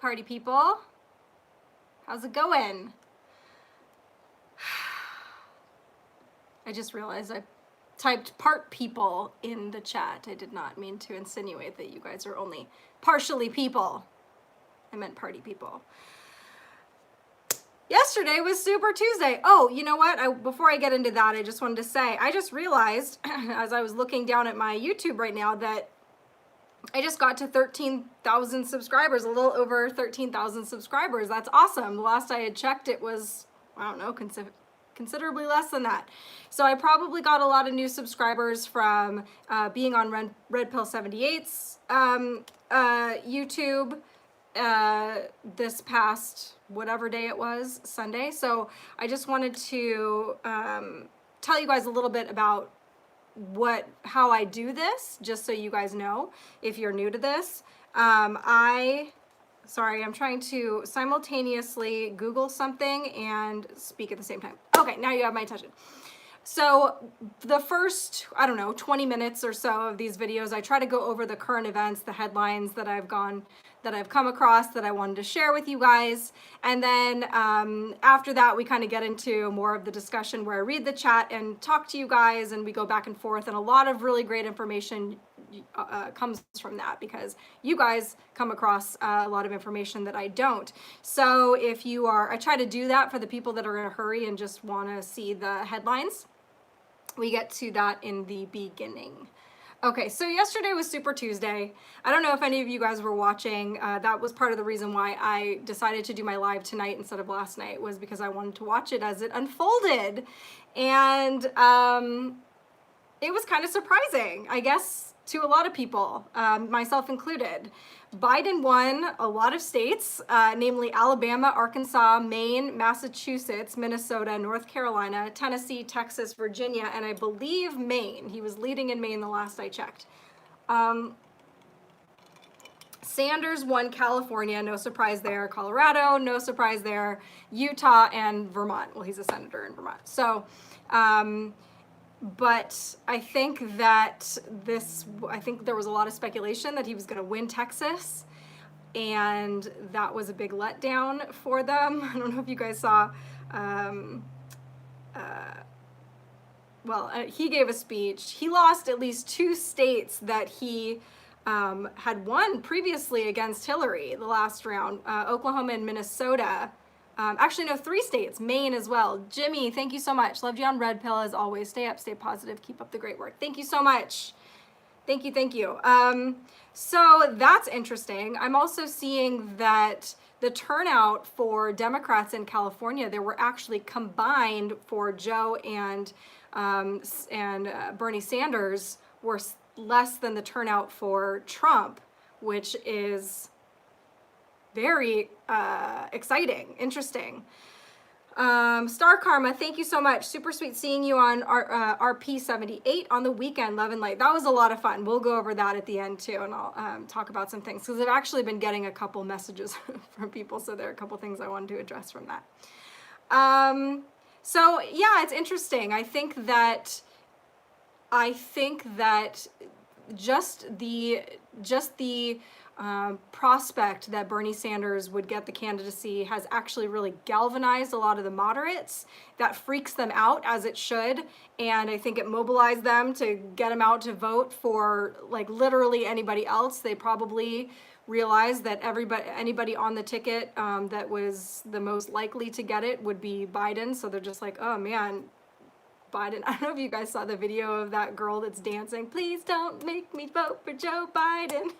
party people. How's it going? I just realized I typed part people in the chat. I did not mean to insinuate that you guys are only partially people. I meant party people. Yesterday was Super Tuesday. Oh, you know what? Before I get into that, I just wanted to say, I just realized as I was looking down at my YouTube right now that I just got to 13,000 subscribers, a little over 13,000 subscribers. That's awesome. The last I had checked, it was, I don't know, considerably less than that. So I probably got a lot of new subscribers from being on Red Pill 78's YouTube this past whatever day it was, Sunday. So I just wanted to tell you guys a little bit about how I do this, just so you guys know if you're new to this. Sorry, I'm trying to simultaneously Google something and speak at the same time. Okay, now you have my attention. So the first, I don't know, 20 minutes or so of these videos, I try to go over the current events, the headlines that I've come across that I wanted to share with you guys. And then after that, we kind of get into more of the discussion where I read the chat and talk to you guys, and we go back and forth, and a lot of really great information comes from that, because you guys come across a lot of information that I don't. So if you are, I try to do that for the people that are in a hurry and just want to see the headlines. We get to that in the beginning. Okay, so yesterday was Super Tuesday. I don't know if any of you guys were watching. That was part of the reason why I decided to do my live tonight instead of last night, was because I wanted to watch it as it unfolded. And it was kind of surprising, I guess, to a lot of people, myself included. Biden won a lot of states, namely Alabama, Arkansas, Maine, Massachusetts, Minnesota, North Carolina, Tennessee, Texas, Virginia, and I believe Maine. He was leading in Maine the last I checked. Sanders won California, no surprise there. Colorado, no surprise there. Utah and Vermont. Well, he's a senator in Vermont. So, but I think that I think there was a lot of speculation that he was going to win Texas, and that was a big letdown for them. I don't know if you guys saw, he gave a speech. He lost at least 2 states that he had won previously against Hillary the last round, Oklahoma and Minnesota. Actually, no, 3 states, Maine as well. Jimmy, thank you so much. Loved you on Red Pill as always. Stay up, stay positive, keep up the great work. Thank you so much. Thank you, thank you. So that's interesting. I'm also seeing that the turnout for Democrats in California, there were actually combined for Joe and Bernie Sanders were less than the turnout for Trump, which is very exciting, interesting. Star Karma, thank you so much. Super sweet seeing you on RP78 on the weekend, Love and Light. That was a lot of fun. We'll go over that at the end too, and I'll talk about some things, because I've actually been getting a couple messages from people, so there are a couple things I wanted to address from that. So yeah, it's interesting. I think that just the prospect that Bernie Sanders would get the candidacy has actually really galvanized a lot of the moderates. That freaks them out, as it should, and I think it mobilized them to get them out to vote for like literally anybody else. They probably realized that anybody on the ticket that was the most likely to get it would be Biden, so they're just like, oh man, Biden. I don't know if you guys saw the video of that girl that's dancing, please don't make me vote for Joe Biden.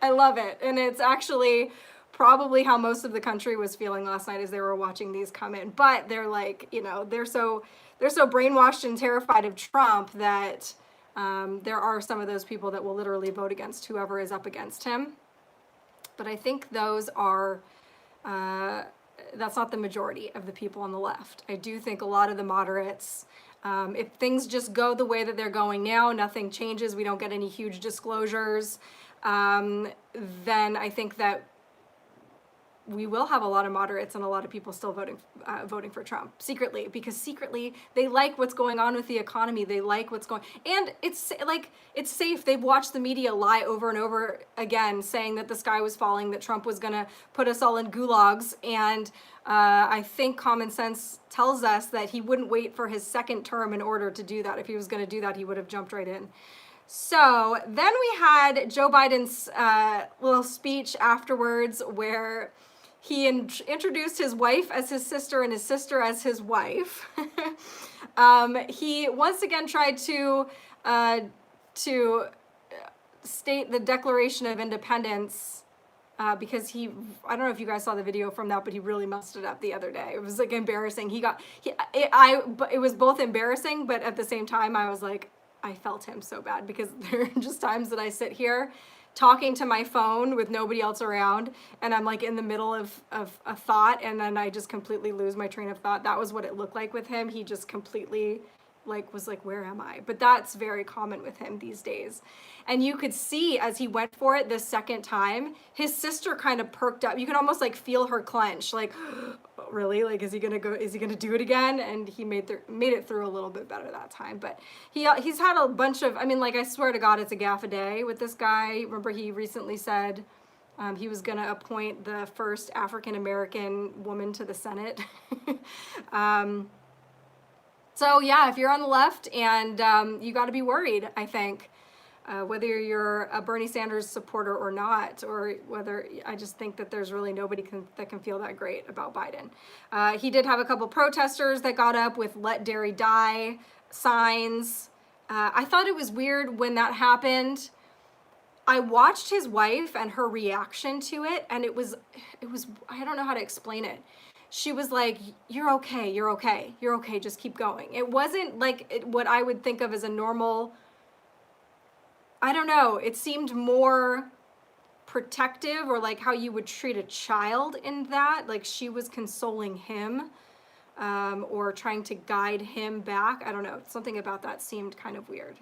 I love it. And it's actually probably how most of the country was feeling last night as they were watching these come in. But they're like, you know, they're so brainwashed and terrified of Trump that there are some of those people that will literally vote against whoever is up against him. But I think those are that's not the majority of the people on the left. I do think a lot of the moderates, if things just go the way that they're going now, nothing changes, we don't get any huge disclosures, then I think that we will have a lot of moderates and a lot of people still voting for Trump secretly, because secretly they like what's going on with the economy. They like what's going, and it's like, it's safe. They've watched the media lie over and over again, saying that the sky was falling, that Trump was gonna put us all in gulags. And I think common sense tells us that he wouldn't wait for his second term in order to do that. If he was gonna do that, he would have jumped right in. So then we had Joe Biden's little speech afterwards, where he introduced his wife as his sister and his sister as his wife. He once again tried to state the Declaration of Independence, because I don't know if you guys saw the video from that, but he really messed it up the other day. It was like embarrassing. It was both embarrassing, but at the same time, I was like, I felt him so bad, because there are just times that I sit here talking to my phone with nobody else around, and I'm like in the middle of a thought, and then I just completely lose my train of thought. That was what it looked like with him. He just completely was like, where am I? But that's very common with him these days. And you could see as he went for it the second time, his sister kind of perked up. You can almost like feel her clench, like, really? Like, is he gonna do it again? And he made it through a little bit better that time. But he's had a bunch of, I mean, like, I swear to God, it's a gaffe a day with this guy. Remember, he recently said he was gonna appoint the first African-American woman to the Senate. So yeah, if you're on the left, and you got to be worried, I think, whether you're a Bernie Sanders supporter or not, or whether, I just think that there's really nobody that can feel that great about Biden. He did have a couple protesters that got up with "Let Dairy Die" signs. I thought it was weird when that happened. I watched his wife and her reaction to it, and it was, I don't know how to explain it. She was like, you're okay, just keep going. It wasn't like what I would think of as a normal, I don't know, it seemed more protective, or like how you would treat a child in that. Like, she was consoling him, or trying to guide him back. I don't know, something about that seemed kind of weird.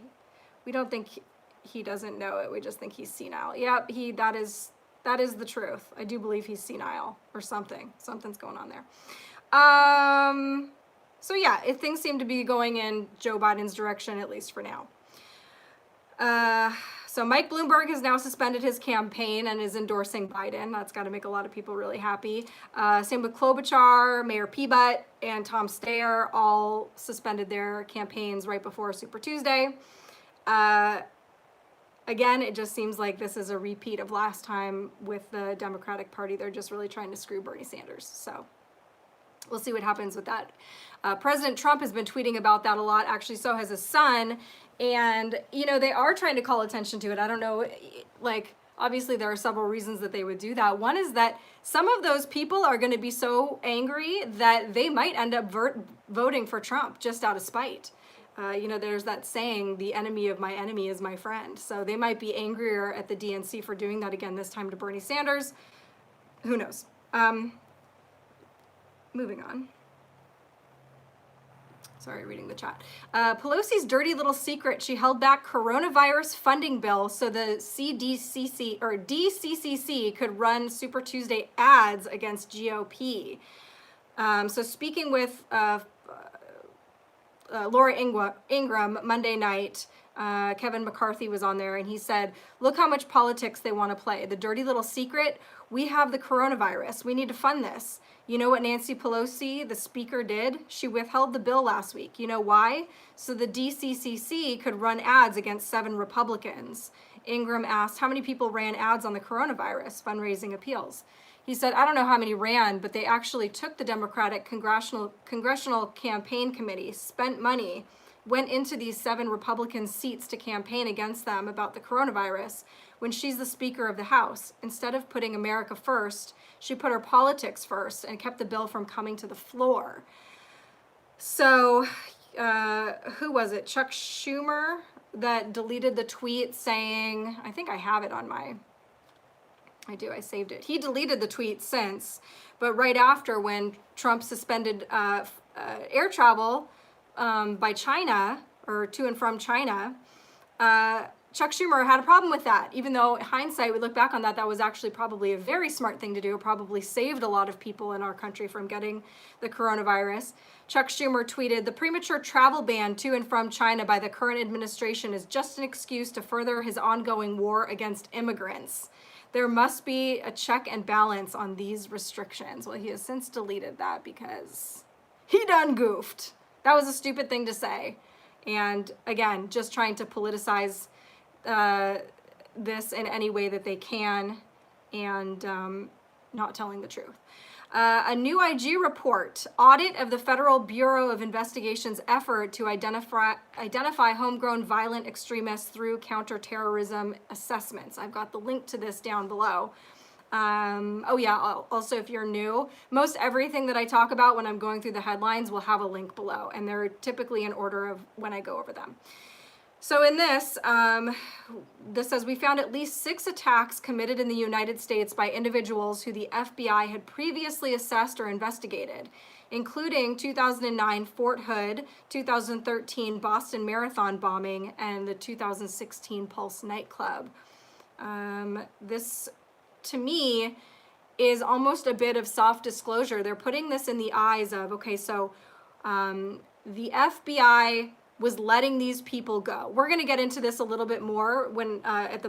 We don't think he doesn't know it, we just think he's senile. Yeah, that is the truth. I do believe he's senile or something. Something's going on there. So yeah, things seem to be going in Joe Biden's direction, at least for now. So Mike Bloomberg has now suspended his campaign and is endorsing Biden. That's got to make a lot of people really happy. Same with Klobuchar, Mayor Peanut, and Tom Steyer all suspended their campaigns right before Super Tuesday. Again, it just seems like this is a repeat of last time with the Democratic Party. They're just really trying to screw Bernie Sanders. So we'll see what happens with that. President Trump has been tweeting about that a lot. Actually, so has his son. And, you know, they are trying to call attention to it. I don't know, like, obviously there are several reasons that they would do that. One is that some of those people are going to be so angry that they might end up voting for Trump just out of spite. You know, there's that saying, the enemy of my enemy is my friend. So they might be angrier at the DNC for doing that again this time to Bernie Sanders. Who knows? Moving on. Sorry, reading the chat. Pelosi's dirty little secret, she held back coronavirus funding bill so the DCCC could run Super Tuesday ads against GOP. So speaking with Laura Ingraham Monday night, Kevin McCarthy was on there, and he said, look how much politics they want to play. The dirty little secret, we have the coronavirus. We need to fund this. You know what Nancy Pelosi, the speaker, did? She withheld the bill last week. You know why? So the DCCC could run ads against 7 Republicans. Ingraham asked, how many people ran ads on the coronavirus fundraising appeals? He said, I don't know how many ran, but they actually took the Democratic Congressional Campaign Committee, spent money, went into these 7 Republican seats to campaign against them about the coronavirus when she's the Speaker of the House. Instead of putting America first, she put her politics first and kept the bill from coming to the floor. So, who was it? Chuck Schumer that deleted the tweet saying, I think I have it on my... I do, I saved it. He deleted the tweet since, but right after, when Trump suspended air travel by China, or to and from China, Chuck Schumer had a problem with that, even though in hindsight, we look back on that, that was actually probably a very smart thing to do. It probably saved a lot of people in our country from getting the coronavirus. Chuck Schumer tweeted, "The premature travel ban to and from China by the current administration is just an excuse to further his ongoing war against immigrants. There must be a check and balance on these restrictions." Well, he has since deleted that because he done goofed. That was a stupid thing to say. And again, just trying to politicize this in any way that they can, and not telling the truth. A new IG report, audit of the Federal Bureau of Investigation's effort to identify homegrown violent extremists through counterterrorism assessments. I've got the link to this down below. Oh yeah, also if you're new, most everything that I talk about when I'm going through the headlines will have a link below, and they're typically in order of when I go over them. So in this, this says, "We found at least 6 attacks committed in the United States by individuals who the FBI had previously assessed or investigated, including 2009 Fort Hood, 2013 Boston Marathon bombing, and the 2016 Pulse nightclub." This, to me, is almost a bit of soft disclosure. They're putting this in the eyes of, okay, so the FBI was letting these people go. We're going to get into this a little bit more when at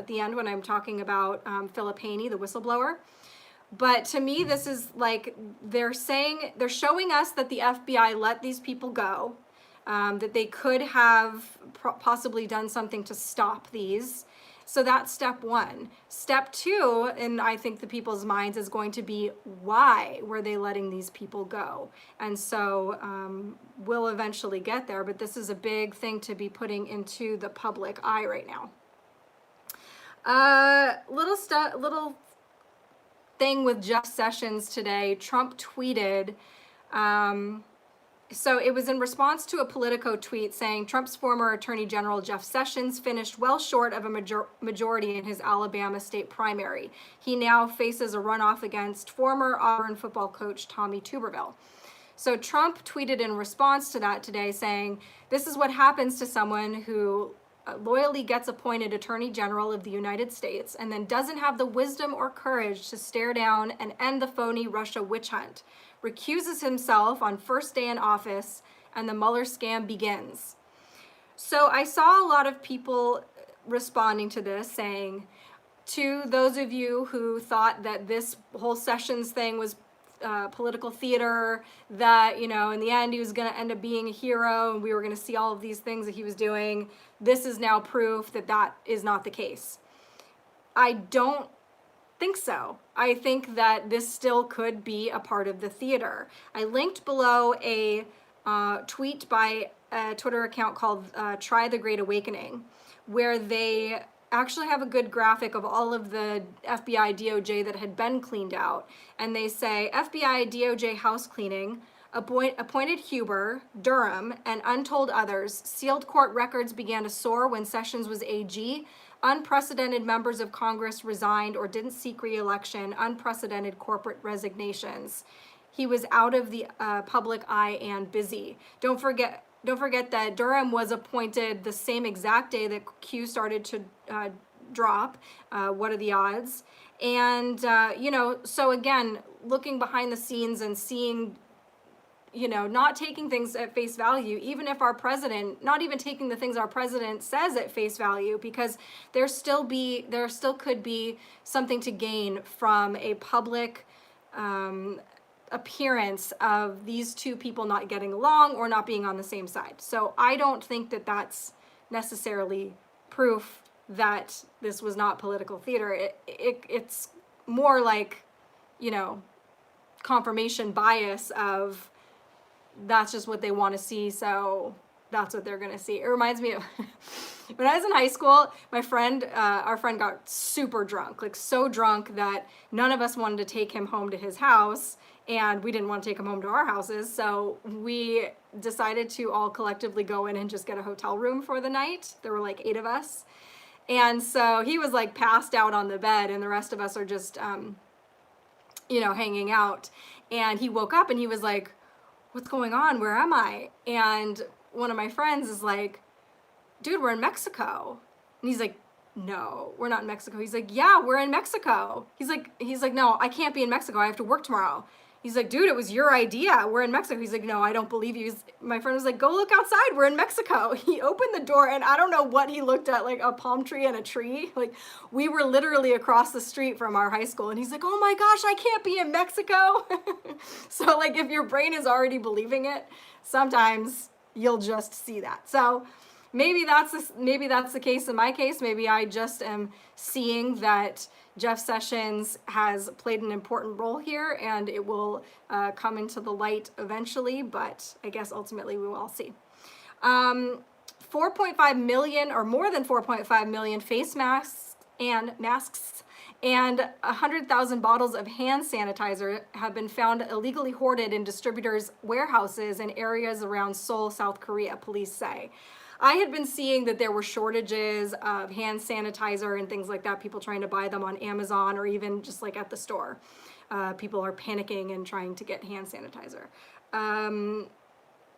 the end when I'm talking about Philip Haney, the whistleblower. But to me, this is like they're showing us that the FBI let these people go, that they could have possibly done something to stop these. So that's step 1. Step 2, and I think the people's minds, is going to be, why were they letting these people go? And so we'll eventually get there, but this is a big thing to be putting into the public eye right now. Little thing with Jeff Sessions today. Trump tweeted, so it was in response to a Politico tweet saying Trump's former Attorney General Jeff Sessions finished well short of a majority in his Alabama state primary. He now faces a runoff against former Auburn football coach Tommy Tuberville. So Trump tweeted in response to that today saying, "This is what happens to someone who loyally gets appointed Attorney General of the United States and then doesn't have the wisdom or courage to stare down and end the phony Russia witch hunt. Recuses himself on first day in office, and the Mueller scam begins." So I saw a lot of people responding to this saying, to those of you who thought that this whole Sessions thing was political theater, that, you know, in the end he was going to end up being a hero and we were going to see all of these things that he was doing, this is now proof that that is not the case. I don't think so. I think that this still could be a part of the theater. I linked below a tweet by a Twitter account called Try the Great Awakening, where they actually have a good graphic of all of the FBI DOJ that had been cleaned out. And they say, FBI DOJ house cleaning, appointed Huber, Durham, and untold others. Sealed court records began to soar when Sessions was AG. Unprecedented members of Congress resigned or didn't seek re-election. Unprecedented corporate resignations. He was out of the public eye and busy. Don't forget that Durham was appointed the same exact day that Q started to drop. What are the odds? And, you know, so again, looking behind the scenes and seeing, you know, not taking things at face value, even if our president, not even taking the things our president says at face value, because there still could be something to gain from a public appearance of these two people not getting along or not being on the same side. So I don't think that that's necessarily proof that this was not political theater. It's more like, you know, confirmation bias of that's just what they want to see, so that's what they're going to see. It reminds me of when I was in high school, my friend, our friend got super drunk, like so drunk that none of us wanted to take him home to his house, and we didn't want to take him home to our houses, so we decided to all collectively go in and just get a hotel room for the night. There were like 8 of us. And so he was like passed out on the bed, and the rest of us are just, you know, hanging out. And he woke up and he was like, "What's going on? Where am I?" And one of my friends is like, "Dude, we're in Mexico." And he's like, no, we're not in Mexico. He's like, yeah, we're in Mexico. He's like, no, I can't be in Mexico. I have to work tomorrow. He's like, dude, it was your idea. We're in Mexico. He's like, no, I don't believe you. My friend was like, go look outside. We're in Mexico. He opened the door and I don't know what he looked at, like a palm tree and a tree. Like we were literally across the street from our high school. And he's like, oh my gosh, I can't be in Mexico. So like if your brain is already believing it, sometimes you'll just see that. So maybe that's the case in my case. Maybe I just am seeing that Jeff Sessions has played an important role here, and it will come into the light eventually, but I guess ultimately we will all see. 4.5 million or more than 4.5 million face masks and 100,000 bottles of hand sanitizer have been found illegally hoarded in distributors' warehouses in areas around Seoul, South Korea, police say. I had been seeing that there were shortages of hand sanitizer and things like that, people trying to buy them on Amazon or even just like at the store. People are panicking and trying to get hand sanitizer. A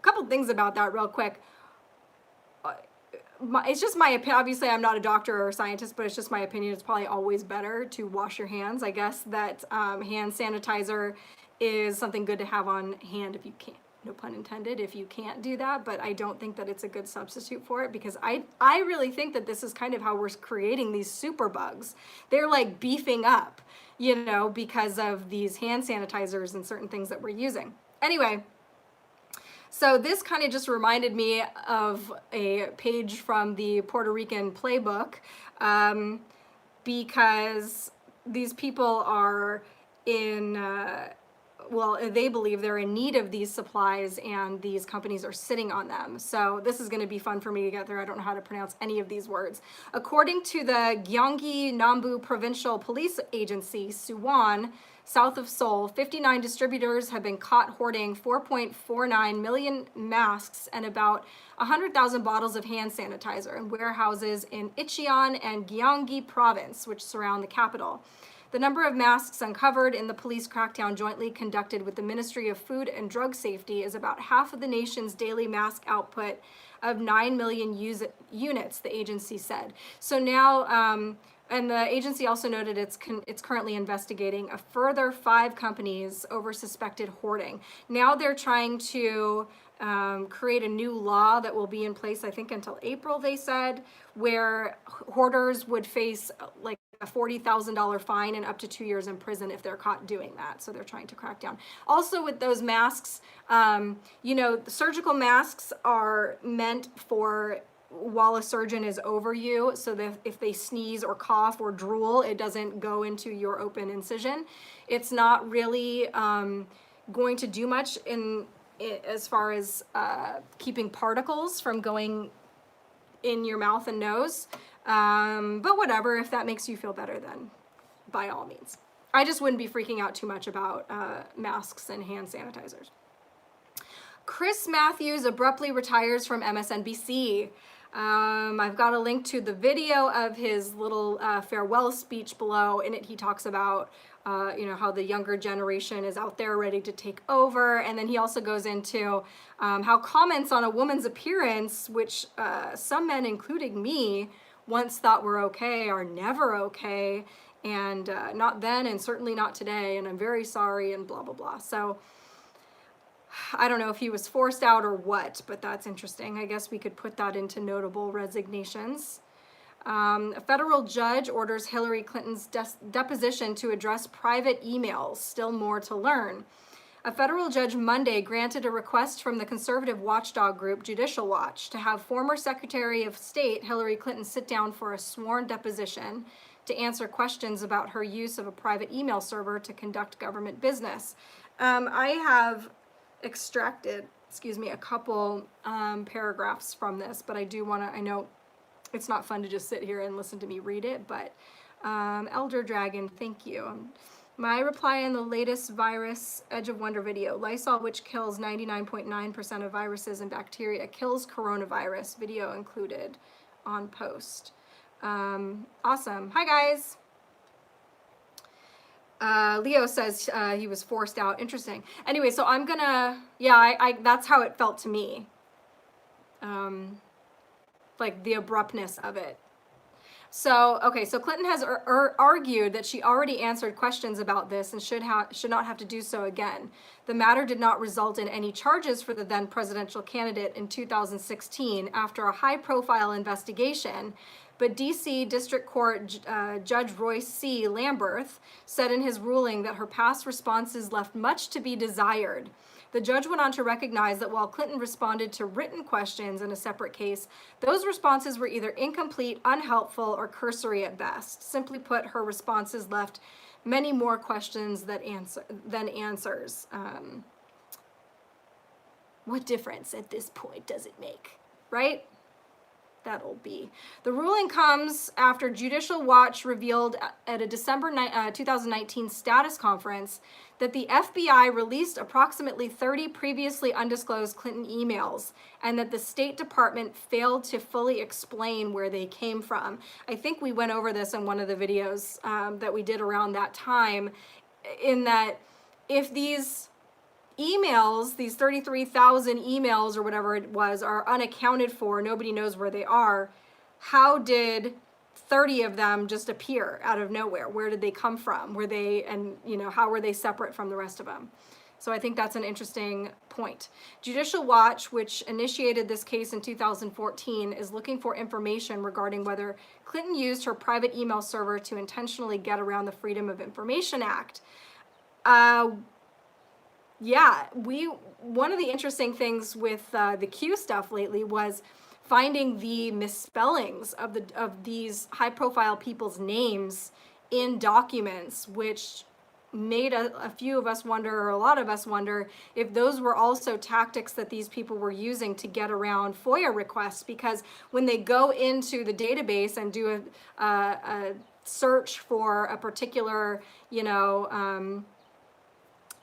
couple things about that real quick. It's just my opinion. Obviously, I'm not a doctor or a scientist, but it's just my opinion. It's probably always better to wash your hands. I guess that hand sanitizer is something good to have on hand if you can. No pun intended, if you can't do that, but I don't think that it's a good substitute for it because I really think that this is kind of how we're creating these super bugs. They're like beefing up, you know, because of these hand sanitizers and certain things that we're using. Anyway, so this kind of just reminded me of a page from the Puerto Rican playbook because these people are in... well, they believe they're in need of these supplies and these companies are sitting on them. So this is going to be fun for me to get through. I don't know how to pronounce any of these words. According to the Gyeonggi Nambu Provincial Police Agency, Suwon, south of Seoul, 59 distributors have been caught hoarding 4.49 million masks and about 100,000 bottles of hand sanitizer in warehouses in Icheon and Gyeonggi Province, which surround the capital. The number of masks uncovered in the police crackdown jointly conducted with the Ministry of Food and Drug Safety is about half of the nation's daily mask output of 9 million units, the agency said. So now, and the agency also noted it's currently investigating a further 5 companies over suspected hoarding. Now they're trying to create a new law that will be in place, I think until April, they said, where hoarders would face like a $40,000 fine and up to 2 years in prison if they're caught doing that. So they're trying to crack down. Also with those masks, you know, the surgical masks are meant for while a surgeon is over you, so that if they sneeze or cough or drool, it doesn't go into your open incision. It's not really going to do much as far as keeping particles from going in your mouth and nose. But whatever, if that makes you feel better, then by all means. I just wouldn't be freaking out too much about masks and hand sanitizers. Chris Matthews abruptly retires from MSNBC. I've got a link to the video of his little farewell speech below. In it, he talks about you know, how the younger generation is out there ready to take over. And then he also goes into how comments on a woman's appearance, which some men, including me, once thought were okay, are never okay, and not then and certainly not today, and I'm very sorry, and blah, blah, blah. So I don't know if he was forced out or what, but that's interesting. I guess we could put that into notable resignations. A federal judge orders Hillary Clinton's deposition to address private emails. Still more to learn. A federal judge Monday granted a request from the conservative watchdog group Judicial Watch to have former Secretary of State Hillary Clinton sit down for a sworn deposition to answer questions about her use of a private email server to conduct government business. I have extracted, a couple paragraphs from this, but I do want to, I know it's not fun to just sit here and listen to me read it, but Elder Dragon, thank you. My reply in the latest virus Edge of Wonder video, Lysol, which kills 99.9% of viruses and bacteria, kills coronavirus, video included on post. Awesome. Hi, guys. Leo says he was forced out. Interesting. Anyway, so I'm gonna, yeah, that's how it felt to me. Like the abruptness of it. So, okay, so Clinton has argued that she already answered questions about this and should not have to do so again. The matter did not result in any charges for the then presidential candidate in 2016 after a high-profile investigation, but D.C. District Court Judge Royce C. Lamberth said in his ruling that her past responses left much to be desired. The judge went on to recognize that while Clinton responded to written questions in a separate case, those responses were either incomplete, unhelpful, or cursory at best. Simply put, her responses left many more questions than answers. What difference at this point does it make, right? That'll be. The ruling comes after Judicial Watch revealed at a December 2019 status conference that the FBI released approximately 30 previously undisclosed Clinton emails and that the State Department failed to fully explain where they came from. I think we went over this in one of the videos that we did around that time, in that if these emails, these 33,000 emails or whatever it was, are unaccounted for, nobody knows where they are, how did 30 of them just appear out of nowhere? Where did they come from? Were they, and how were they separate from the rest of them? So I think that's an interesting point. Judicial Watch, which initiated this case in 2014, is looking for information regarding whether Clinton used her private email server to intentionally get around the Freedom of Information Act. Yeah, one of the interesting things with the Q stuff lately was finding the misspellings of these high-profile people's names in documents, which made a few of us wonder, or a lot of us wonder, if those were also tactics that these people were using to get around FOIA requests. Because when they go into the database and do a search for a particular,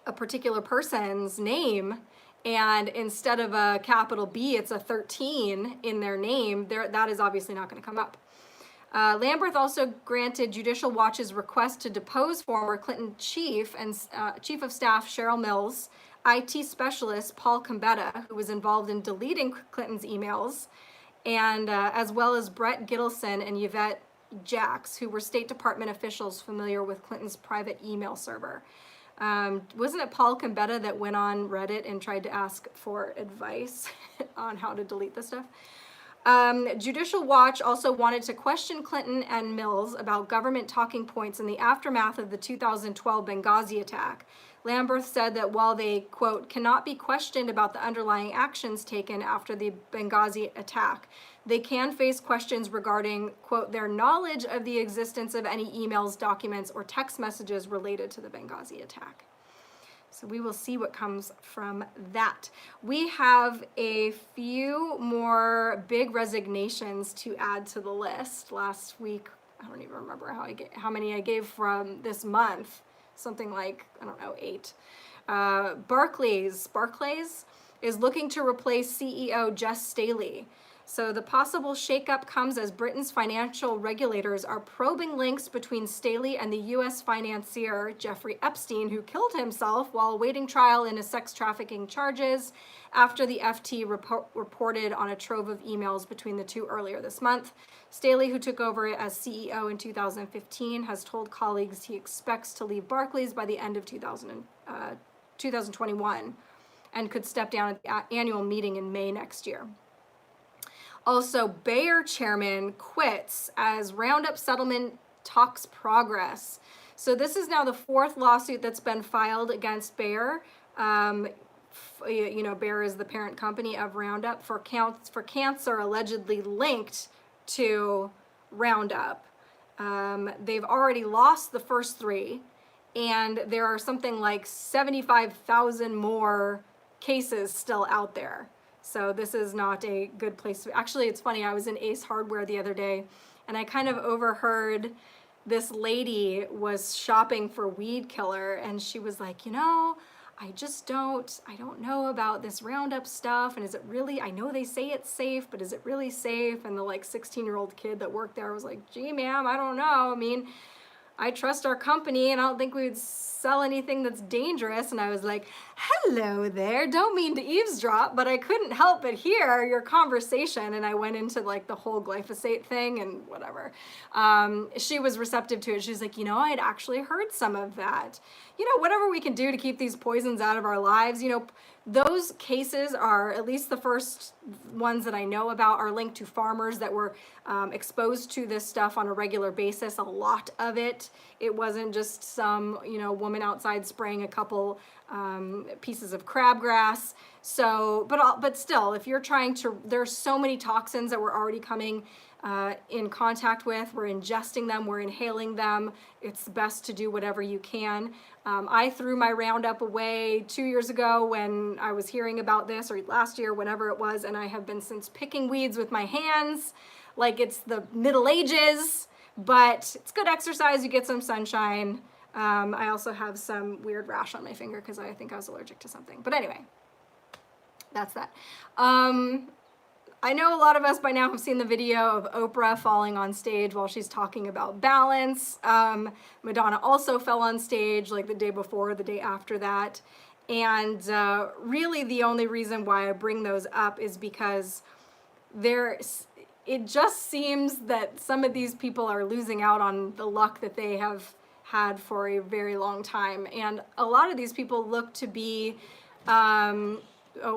a particular person's name, and instead of a capital B, it's a 13 in their name, that is obviously not going to come up. Lamberth also granted Judicial Watch's request to depose former Clinton Chief of Staff Cheryl Mills, IT specialist Paul Gambetta, who was involved in deleting Clinton's emails, and as well as Brett Gittleson and Yvette Jacks, who were State Department officials familiar with Clinton's private email server. Wasn't it Paul Gambetta that went on Reddit and tried to ask for advice on how to delete this stuff? Judicial Watch also wanted to question Clinton and Mills about government talking points in the aftermath of the 2012 Benghazi attack. Lamberth said that while they, quote, cannot be questioned about the underlying actions taken after the Benghazi attack, they can face questions regarding, quote, their knowledge of the existence of any emails, documents, or text messages related to the Benghazi attack. So we will see what comes from that. We have a few more big resignations to add to the list. Last week, I don't even remember how many I gave from this month. Something like, 8. Barclays is looking to replace CEO Jess Staley. So the possible shakeup comes as Britain's financial regulators are probing links between Staley and the U.S. financier Jeffrey Epstein, who killed himself while awaiting trial in his sex trafficking charges after the FT reported on a trove of emails between the two earlier this month. Staley, who took over as CEO in 2015, has told colleagues he expects to leave Barclays by the end of 2021 and could step down at the annual meeting in May next year. Also, Bayer chairman quits as Roundup settlement talks progress. So this is now the 4th lawsuit that's been filed against Bayer. Bayer is the parent company of Roundup for cancer allegedly linked to Roundup. They've already lost the first 3, and there are something like 75,000 more cases still out there. So this is not a good place. Actually, it's funny, I was in Ace Hardware the other day, and I kind of overheard this lady was shopping for weed killer, and she was like, I don't know about this Roundup stuff, and is it really, I know they say it's safe, but is it really safe? And the 16-year-old kid that worked there was like, gee, ma'am, I don't know. I mean, I trust our company and I don't think we would sell anything that's dangerous. And I was like, hello there, don't mean to eavesdrop, but I couldn't help but hear your conversation. And I went into like the whole glyphosate thing and whatever. She was receptive to it. She's like, you know, I'd actually heard some of that. You know, whatever we can do to keep these poisons out of our lives, you know, those cases are, at least the first ones that I know about, are linked to farmers that were exposed to this stuff on a regular basis, a lot of it. It wasn't just some, you know, woman outside spraying a couple pieces of crabgrass. So, but still, if you're trying to, there's so many toxins that we're already coming in contact with. We're ingesting them, we're inhaling them. It's best to do whatever you can. I threw my Roundup away 2 years ago when I was hearing about this, or last year, whenever it was, and I have been since picking weeds with my hands like it's the Middle Ages, but it's good exercise, you get some sunshine. I also have some weird rash on my finger because I think I was allergic to something. But anyway, that's that. I know a lot of us by now have seen the video of Oprah falling on stage while she's talking about balance. Madonna also fell on stage like the day before, the day after that. And really the only reason why I bring those up is because it just seems that some of these people are losing out on the luck that they have had for a very long time. And a lot of these people look to be, oh,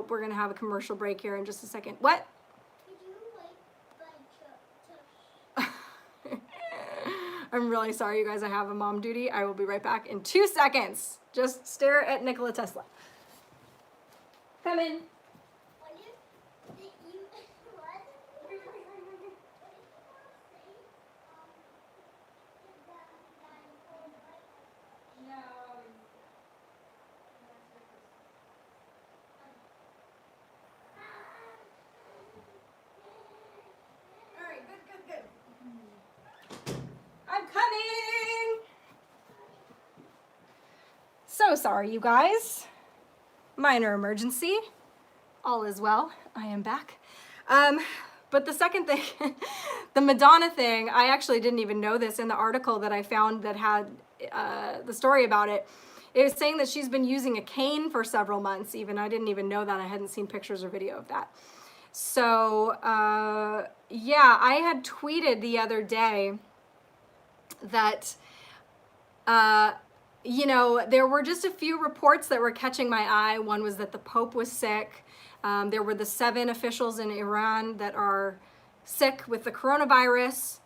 we're gonna have a commercial break here in just a second. What? I'm really sorry, you guys. I have a mom duty. I will be right back in 2 seconds. Just stare at Nikola Tesla. Come in. So sorry, you guys. Minor emergency. All is well. I am back. But the second thing, the Madonna thing, I actually didn't even know this in the article that I found that had the story about it. It was saying that she's been using a cane for several months even. I didn't even know that. I hadn't seen pictures or video of that. So, yeah, I had tweeted the other day that, you know, there were just a few reports that were catching my eye. One was that the Pope was sick. There were the 7 officials in Iran that are sick with the coronavirus,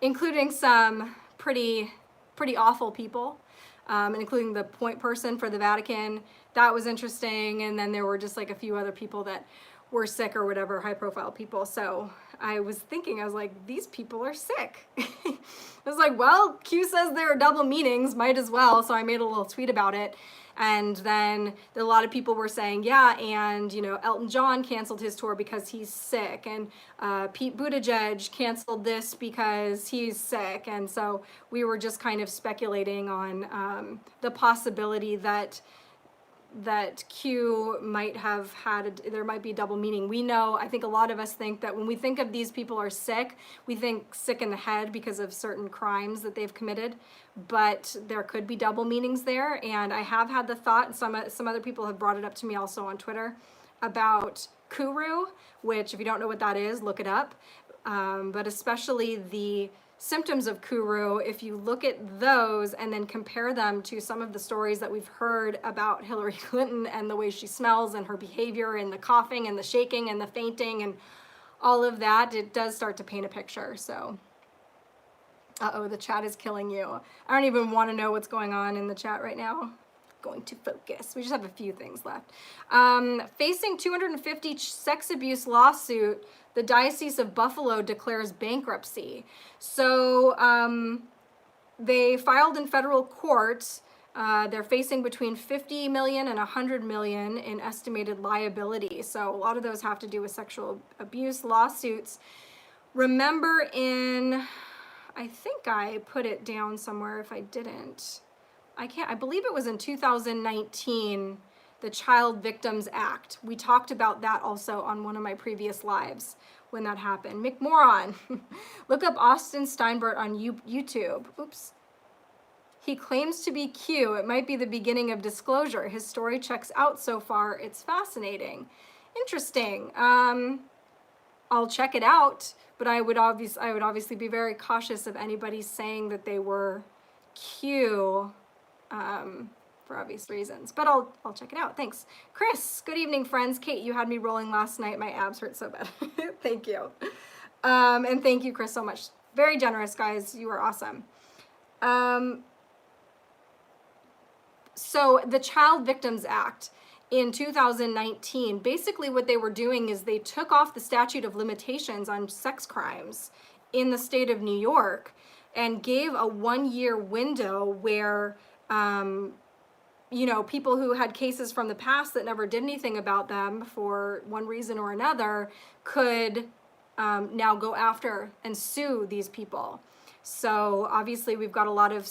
including some pretty awful people, including the point person for the Vatican. That was interesting. And then there were just like a few other people that were sick or whatever, high profile people. So I was thinking, I was like, these people are sick. I was like, well, Q says there are double meanings, might as well. So I made a little tweet about it. And then a lot of people were saying, yeah, and you know, Elton John canceled his tour because he's sick, and Pete Buttigieg canceled this because he's sick. And so we were just kind of speculating on the possibility that Q might have had, there might be double meaning. We know, I think a lot of us think that when we think of these people are sick, we think sick in the head because of certain crimes that they've committed, but there could be double meanings there. And I have had the thought, some other people have brought it up to me also on Twitter, about Kuru, which if you don't know what that is, look it up. But especially the symptoms of Kuru, if you look at those and then compare them to some of the stories that we've heard about Hillary Clinton and the way she smells and her behavior and the coughing and the shaking and the fainting and all of that, it does start to paint a picture. So, uh-oh, the chat is killing you. I don't even want to know what's going on in the chat right now. Going to focus. We just have a few things left. Facing 250 sex abuse lawsuit, the Diocese of Buffalo declares bankruptcy. So they filed in federal court. They're facing between 50 million and 100 million in estimated liability. So a lot of those have to do with sexual abuse lawsuits. Remember I think I put it down somewhere if I didn't. I believe it was in 2019, the Child Victims Act. We talked about that also on one of my previous lives, when that happened. McMoron. Look up Austin Steinbart on YouTube. Oops. He claims to be Q. It might be the beginning of disclosure. His story checks out so far. It's fascinating. Interesting. I'll check it out, but I would obviously be very cautious of anybody saying that they were Q for obvious reasons. But I'll check it out. Thanks. Chris, good evening, friends. Kate, you had me rolling last night. My abs hurt so bad. Thank you. And thank you, Chris, so much. Very generous, guys. You are awesome. So the Child Victims Act in 2019, basically what they were doing is they took off the statute of limitations on sex crimes in the state of New York and gave a 1-year window where, you know, people who had cases from the past that never did anything about them for one reason or another could now go after and sue these people. So obviously we've got a lot of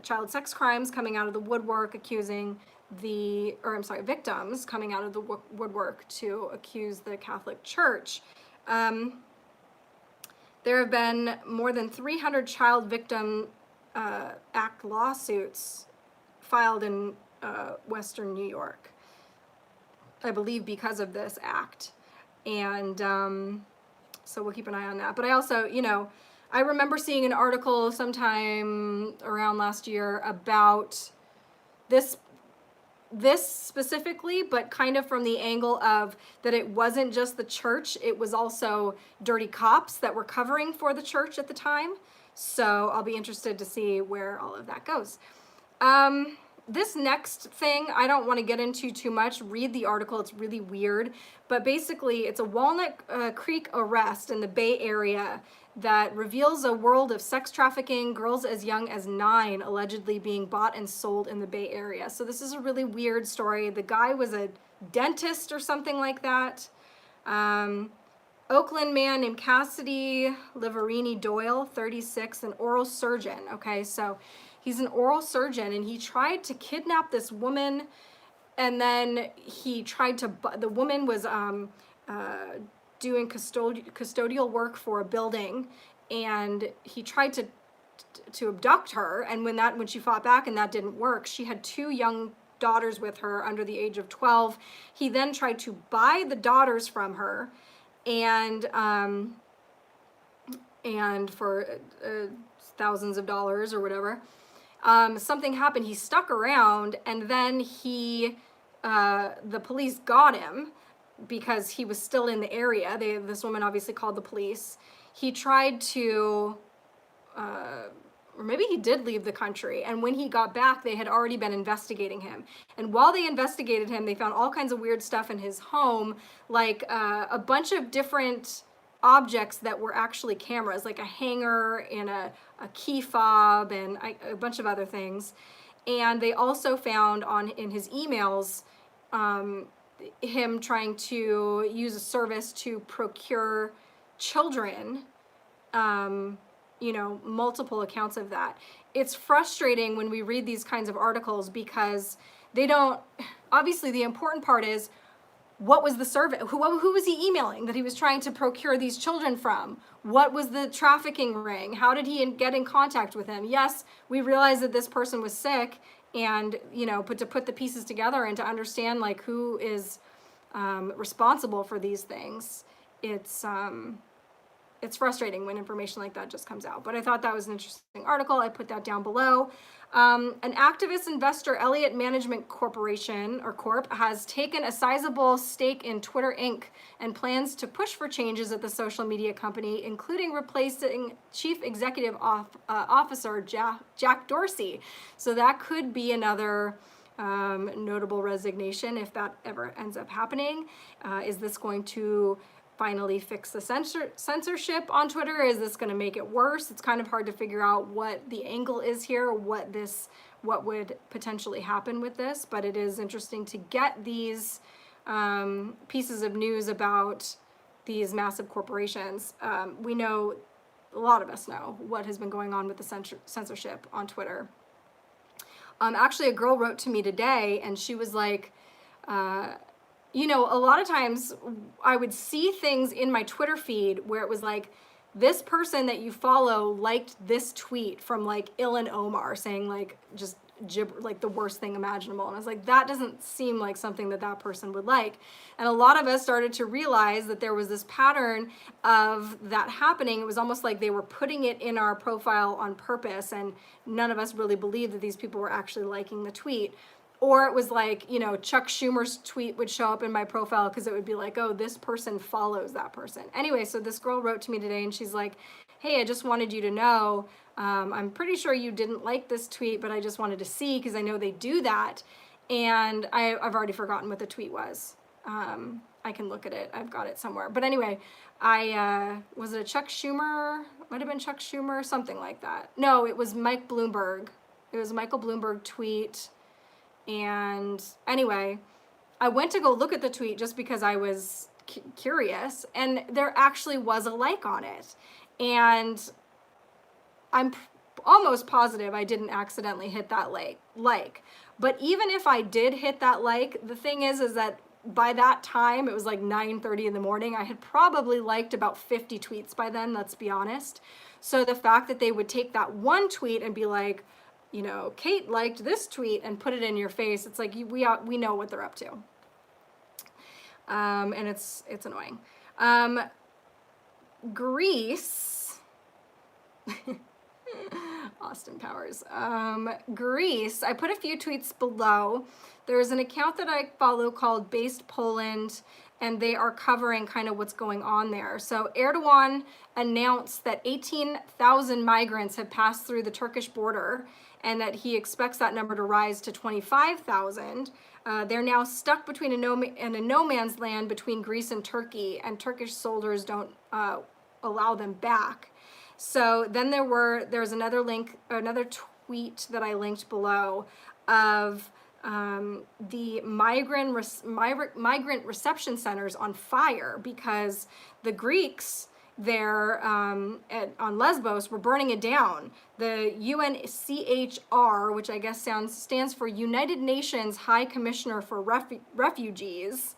child sex crimes coming out of the woodwork accusing victims coming out of the woodwork to accuse the Catholic Church. There have been more than 300 Child Victim Act lawsuits filed in Western New York, I believe, because of this act. And so we'll keep an eye on that. But I also, you know, I remember seeing an article sometime around last year about this specifically, but kind of from the angle of that it wasn't just the church, it was also dirty cops that were covering for the church at the time. So I'll be interested to see where all of that goes. This next thing, I don't want to get into too much. Read the article. It's really weird. But basically, it's a Walnut Creek arrest in the Bay Area that reveals a world of sex trafficking, girls as young as 9 allegedly being bought and sold in the Bay Area. So this is a really weird story. The guy was a dentist or something like that. Oakland man named Cassidy Liverini Doyle, 36, an oral surgeon. Okay, so he's an oral surgeon, and he tried to kidnap this woman, and then he tried to, the woman was doing custodial work for a building, and he tried to abduct her, and when she fought back and that didn't work, she had 2 young daughters with her under the age of 12. He then tried to buy the daughters from her, and for thousands of dollars or whatever. Something happened. He stuck around, and then the police got him because he was still in the area. This woman obviously called the police. He tried to, or maybe he did leave the country, and when he got back, they had already been investigating him. And while they investigated him, they found all kinds of weird stuff in his home, like a bunch of different objects that were actually cameras, like a hanger and a key fob and a bunch of other things. And they also found in his emails him trying to use a service to procure children, you know, multiple accounts of that. It's frustrating when we read these kinds of articles because they don't, obviously the important part is, what was the service? Who was he emailing that he was trying to procure these children from? What was the trafficking ring? How did he get in contact with him? Yes, we realize that this person was sick, and, you know, to put the pieces together and to understand like who is responsible for these things. It's frustrating when information like that just comes out. But I thought that was an interesting article. I put that down below. An activist investor, Elliott Management Corporation, or Corp, has taken a sizable stake in Twitter Inc. and plans to push for changes at the social media company, including replacing Chief Executive Officer Jack Dorsey. So that could be another notable resignation if that ever ends up happening. Is this going to finally fix the censorship on Twitter? Is this going to make it worse? It's kind of hard to figure out what the angle is here, what would potentially happen with this, but it is interesting to get these pieces of news about these massive corporations. We know, a lot of us know, what has been going on with the censorship on Twitter. Actually, a girl wrote to me today, and she was like, you know, a lot of times I would see things in my Twitter feed where it was like, this person that you follow liked this tweet from like Ilan Omar saying like just like the worst thing imaginable. And I was like, that doesn't seem like something that that person would like. And a lot of us started to realize that there was this pattern of that happening. It was almost like they were putting it in our profile on purpose, and none of us really believed that these people were actually liking the tweet. Or it was like, you know, Chuck Schumer's tweet would show up in my profile because it would be like, oh, this person follows that person. Anyway, so this girl wrote to me today and she's like, hey, I just wanted you to know, I'm pretty sure you didn't like this tweet, but I just wanted to see because I know they do that. And I've already forgotten what the tweet was. I can look at it. I've got it somewhere. But anyway, was it a Chuck Schumer? Might have been Chuck Schumer, something like that. No, it was Mike Bloomberg. It was a Michael Bloomberg tweet. And anyway, I went to go look at the tweet just because I was curious, and there actually was a like on it. And I'm almost positive I didn't accidentally hit that like. But even if I did hit that like, the thing is that by that time, it was like 9:30 in the morning, I had probably liked about 50 tweets by then, let's be honest. So the fact that they would take that one tweet and be like, you know, Kate liked this tweet and put it in your face, it's like we know what they're up to. And it's annoying. Greece, Austin Powers. Greece, I put a few tweets below. There's an account that I follow called Based Poland, and they are covering kind of what's going on there. So Erdogan announced that 18,000 migrants have passed through the Turkish border and that he expects that number to rise to 25,000. They're now stuck between a no man's land between Greece and Turkish soldiers don't allow them back. So then there's another tweet that I linked below of the migrant reception centers on fire because the Greeks there on Lesbos were burning it down. The UNCHR, which I guess stands for United Nations High Commissioner for Refugees,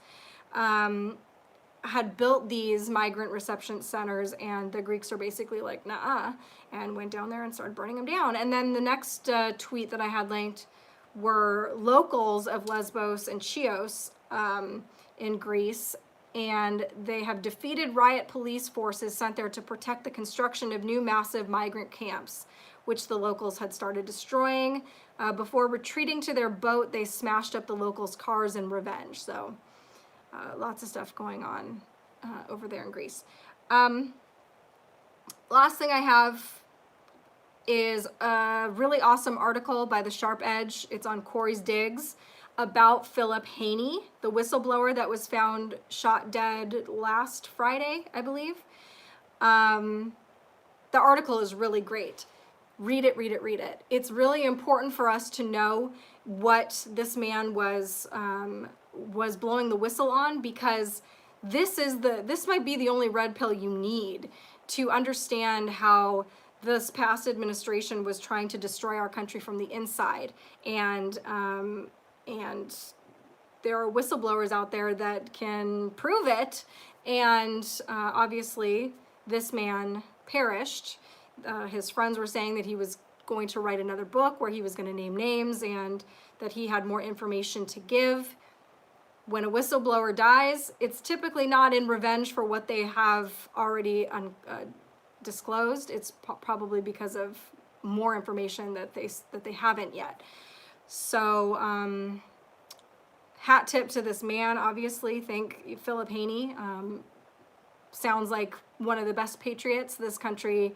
had built these migrant reception centers, and the Greeks are basically like, nah, and went down there and started burning them down. And then the next tweet that I had linked were locals of Lesbos and Chios in Greece, and they have defeated riot police forces sent there to protect the construction of new massive migrant camps, which the locals had started destroying. Before retreating to their boat, they smashed up the locals' cars in revenge. So lots of stuff going on over there in Greece. Last thing I have is a really awesome article by The Sharp Edge. It's on Corey's Digs about Philip Haney, the whistleblower that was found shot dead last Friday, I believe. The article is really great. Read it, read it, read it. It's really important for us to know what this man was blowing the whistle on, because this might be the only red pill you need to understand how this past administration was trying to destroy our country from the inside. And there are whistleblowers out there that can prove it. And obviously, this man perished. His friends were saying that he was going to write another book where he was going to name names and that he had more information to give. When a whistleblower dies, it's typically not in revenge for what they have already disclosed. It's probably because of more information that they haven't yet. So hat tip to this man, obviously. Think Philip Haney. Sounds like one of the best patriots this country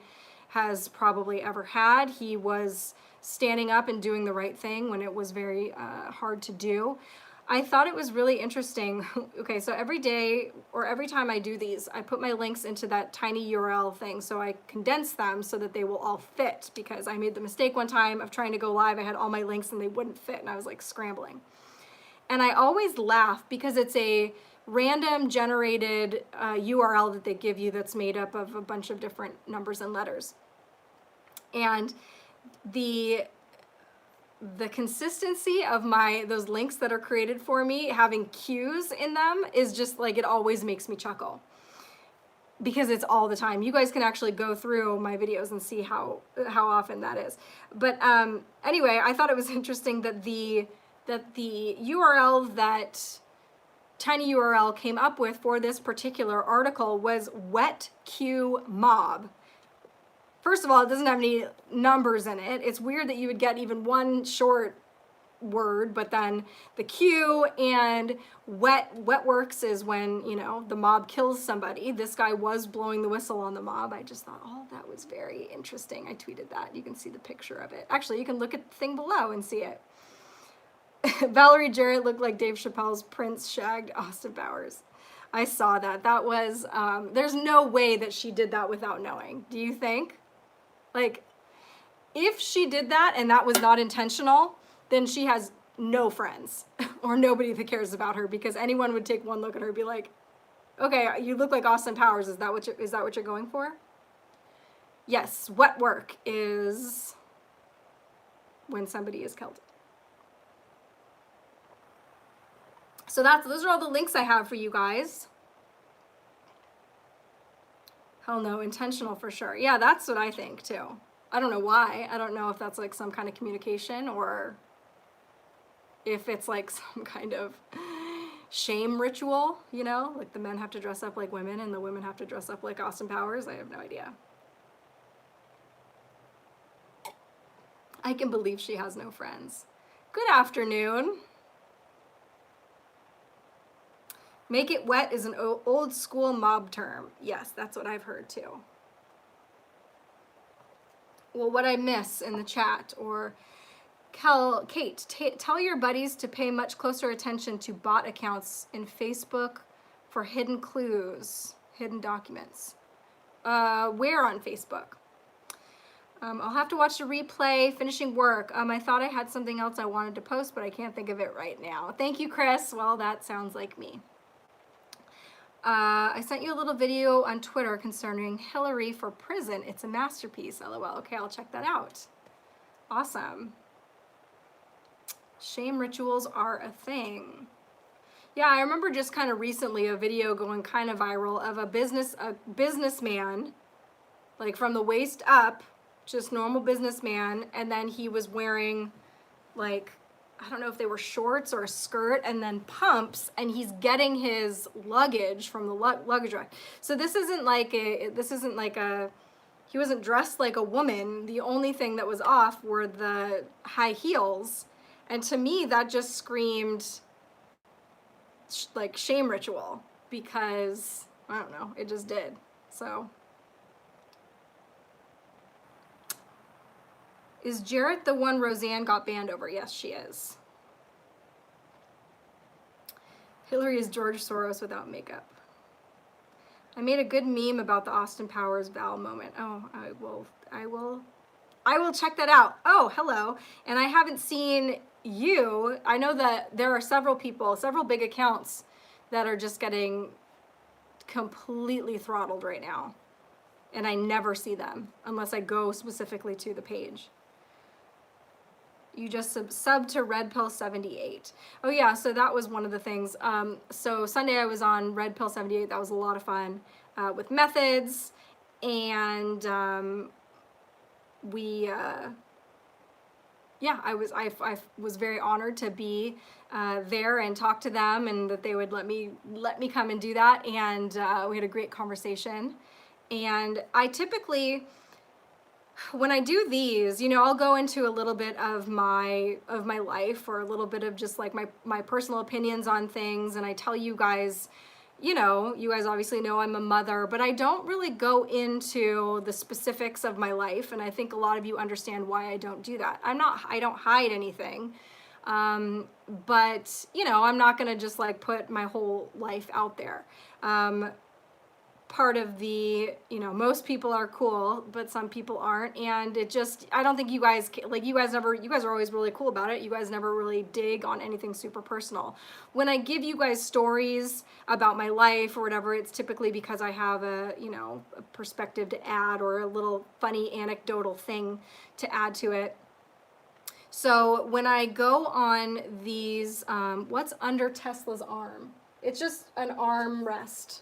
has probably ever had. He was standing up and doing the right thing when it was very hard to do. I thought it was really interesting. Okay, so every day or every time I do these, I put my links into that tiny URL thing, so I condense them so that they will all fit, because I made the mistake one time of trying to go live. I had all my links and they wouldn't fit, and I was like scrambling. And I always laugh because it's a random generated URL that they give you that's made up of a bunch of different numbers and letters. And the the consistency of those links that are created for me, having cues in them, is just like, it always makes me chuckle. Because it's all the time. You guys can actually go through my videos and see how often that is. But anyway, I thought it was interesting that the URL that Tiny URL came up with for this particular article was Wet Q Mob. First of all, it doesn't have any numbers in it. It's weird that you would get even one short word, but then the Q and wet works is when, you know, the mob kills somebody. This guy was blowing the whistle on the mob. I just thought, oh, that was very interesting. I tweeted that. You can see the picture of it. Actually, you can look at the thing below and see it. Valerie Jarrett looked like Dave Chappelle's Prince shagged Austin Powers. I saw that. That was, there's no way that she did that without knowing. Do you think? Like, if she did that and that was not intentional, then she has no friends or nobody that cares about her, because anyone would take one look at her and be like, okay, you look like Austin Powers. Is that what you're going for? Yes, wet work is when somebody is killed. So those are all the links I have for you guys. Hell no, intentional for sure. Yeah, that's what I think too. I don't know why. I don't know if that's like some kind of communication or if it's like some kind of shame ritual, you know, like the men have to dress up like women and the women have to dress up like Austin Powers. I have no idea. I can believe she has no friends. Good afternoon. Make it wet is an old school mob term. Yes, that's what I've heard too. Well, what I miss in the chat, or Kate, tell your buddies to pay much closer attention to bot accounts in Facebook for hidden clues, hidden documents. Where on Facebook? I'll have to watch the replay, finishing work. I thought I had something else I wanted to post, but I can't think of it right now. Thank you, Chris. Well, that sounds like me. I sent you a little video on Twitter concerning Hillary for prison. It's a masterpiece, LOL. Okay, I'll check that out. Awesome. Shame rituals are a thing. Yeah, I remember just kind of recently a video going kind of viral of a businessman, like from the waist up, just normal businessman, and then he was wearing like, I don't know if they were shorts or a skirt, and then pumps, and he's getting his luggage from the luggage rack. So this isn't like he wasn't dressed like a woman. The only thing that was off were the high heels. And to me, that just screamed like shame ritual, because I don't know, it just did. So. Is Jarrett the one Roseanne got banned over? Yes, she is. Hillary is George Soros without makeup. I made a good meme about the Austin Powers Val moment. Oh, I will check that out. Oh, hello. And I haven't seen you. I know that there are several people, several big accounts that are just getting completely throttled right now. And I never see them unless I go specifically to the page. You just sub to Red Pill 78. Oh yeah, so that was one of the things. So Sunday I was on Red Pill 78. That was a lot of fun with methods, and yeah, I was very honored to be there and talk to them, and that they would let me come and do that. And we had a great conversation. And I typically, when I do these, you know, I'll go into a little bit of my life, or a little bit of just like my personal opinions on things, and I tell you guys, you know, you guys obviously know I'm a mother, but I don't really go into the specifics of my life, and I think a lot of you understand why I don't do that. I don't hide anything, but you know, I'm not gonna just like put my whole life out there. Part of the, you know, most people are cool, but some people aren't, and it just, I don't think you guys, like, you guys are always really cool about it. You guys never really dig on anything super personal. When I give you guys stories about my life or whatever, it's typically because I have a, you know, a perspective to add, or a little funny anecdotal thing to add to it. So when I go on these, what's under Tesla's arm? It's just an arm rest.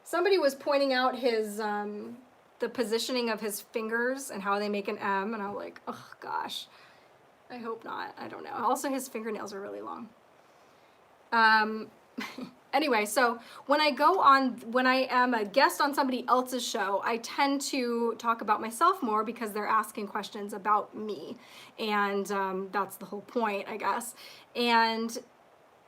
Somebody was pointing out his, the positioning of his fingers and how they make an M, and I'm like, oh gosh, I hope not. I don't know. Also, his fingernails are really long. Anyway, so when I am a guest on somebody else's show, I tend to talk about myself more because they're asking questions about me. And that's the whole point, I guess. And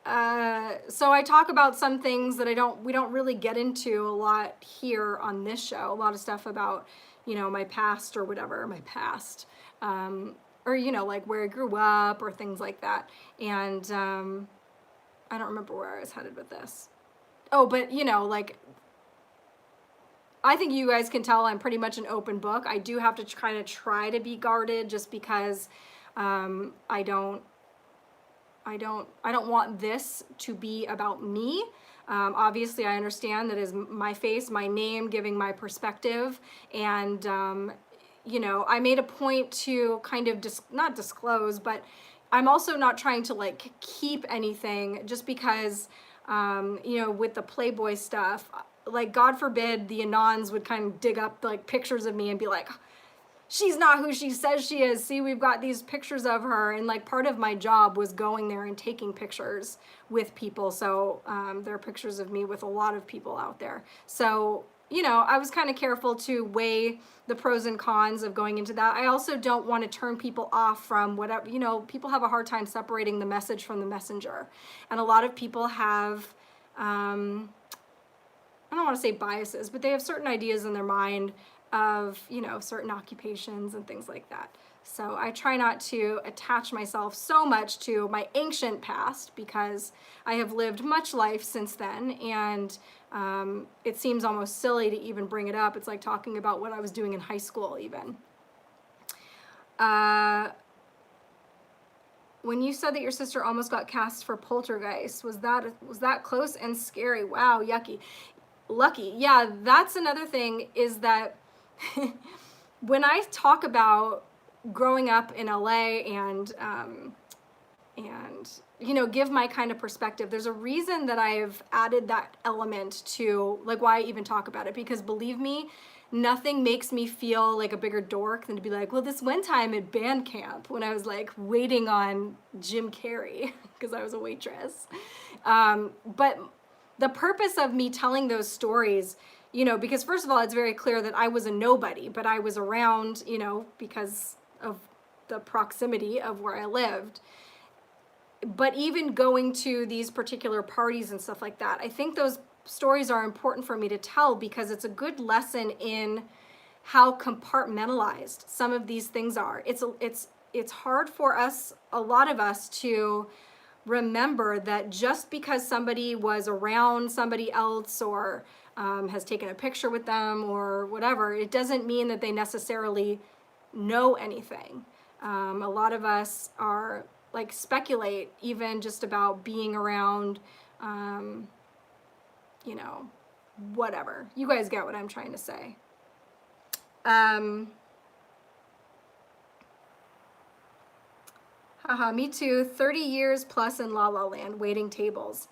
so I talk about some things that we don't really get into a lot here on this show. A lot of stuff about, you know, my past or whatever, my past. Or, you know, like where I grew up or things like that. And I don't remember where I was headed with this. Oh, but, you know, like, I think you guys can tell I'm pretty much an open book. I do have to kind of try to be guarded just because I don't want this to be about me. Obviously, I understand that is my face, my name, giving my perspective. And, you know, I made a point to kind of not disclose, but I'm also not trying to like keep anything just because, you know, with the Playboy stuff, like God forbid the Anons would kind of dig up like pictures of me and be like, she's not who she says she is. See, we've got these pictures of her. And like part of my job was going there and taking pictures with people. So there are pictures of me with a lot of people out there. So, you know, I was kind of careful to weigh the pros and cons of going into that. I also don't want to turn people off from whatever, you know, people have a hard time separating the message from the messenger. And a lot of people have, I don't want to say biases, but they have certain ideas in their mind of, you know, certain occupations and things like that. So I try not to attach myself so much to my ancient past because I have lived much life since then, and it seems almost silly to even bring it up. It's like talking about what I was doing in high school even. When you said that your sister almost got cast for Poltergeist, was that close and scary? Wow, yucky. Lucky. Yeah, that's another thing is that when I talk about growing up in LA and you know, give my kind of perspective, there's a reason that I've added that element to like why I even talk about it, because believe me, nothing makes me feel like a bigger dork than to be like, well, this one time at band camp when I was like waiting on Jim Carrey because I was a waitress. But the purpose of me telling those stories, you know, because first of all, it's very clear that I was a nobody, but I was around, you know, because of the proximity of where I lived. But even going to these particular parties and stuff like that, I think those stories are important for me to tell because it's a good lesson in how compartmentalized some of these things are. It's hard for us, a lot of us, to remember that just because somebody was around somebody else or has taken a picture with them or whatever, it doesn't mean that they necessarily know anything. A lot of us are like speculate even just about being around, you know, whatever. You guys get what I'm trying to say. Haha, me too. 30 years plus in La La Land, waiting tables.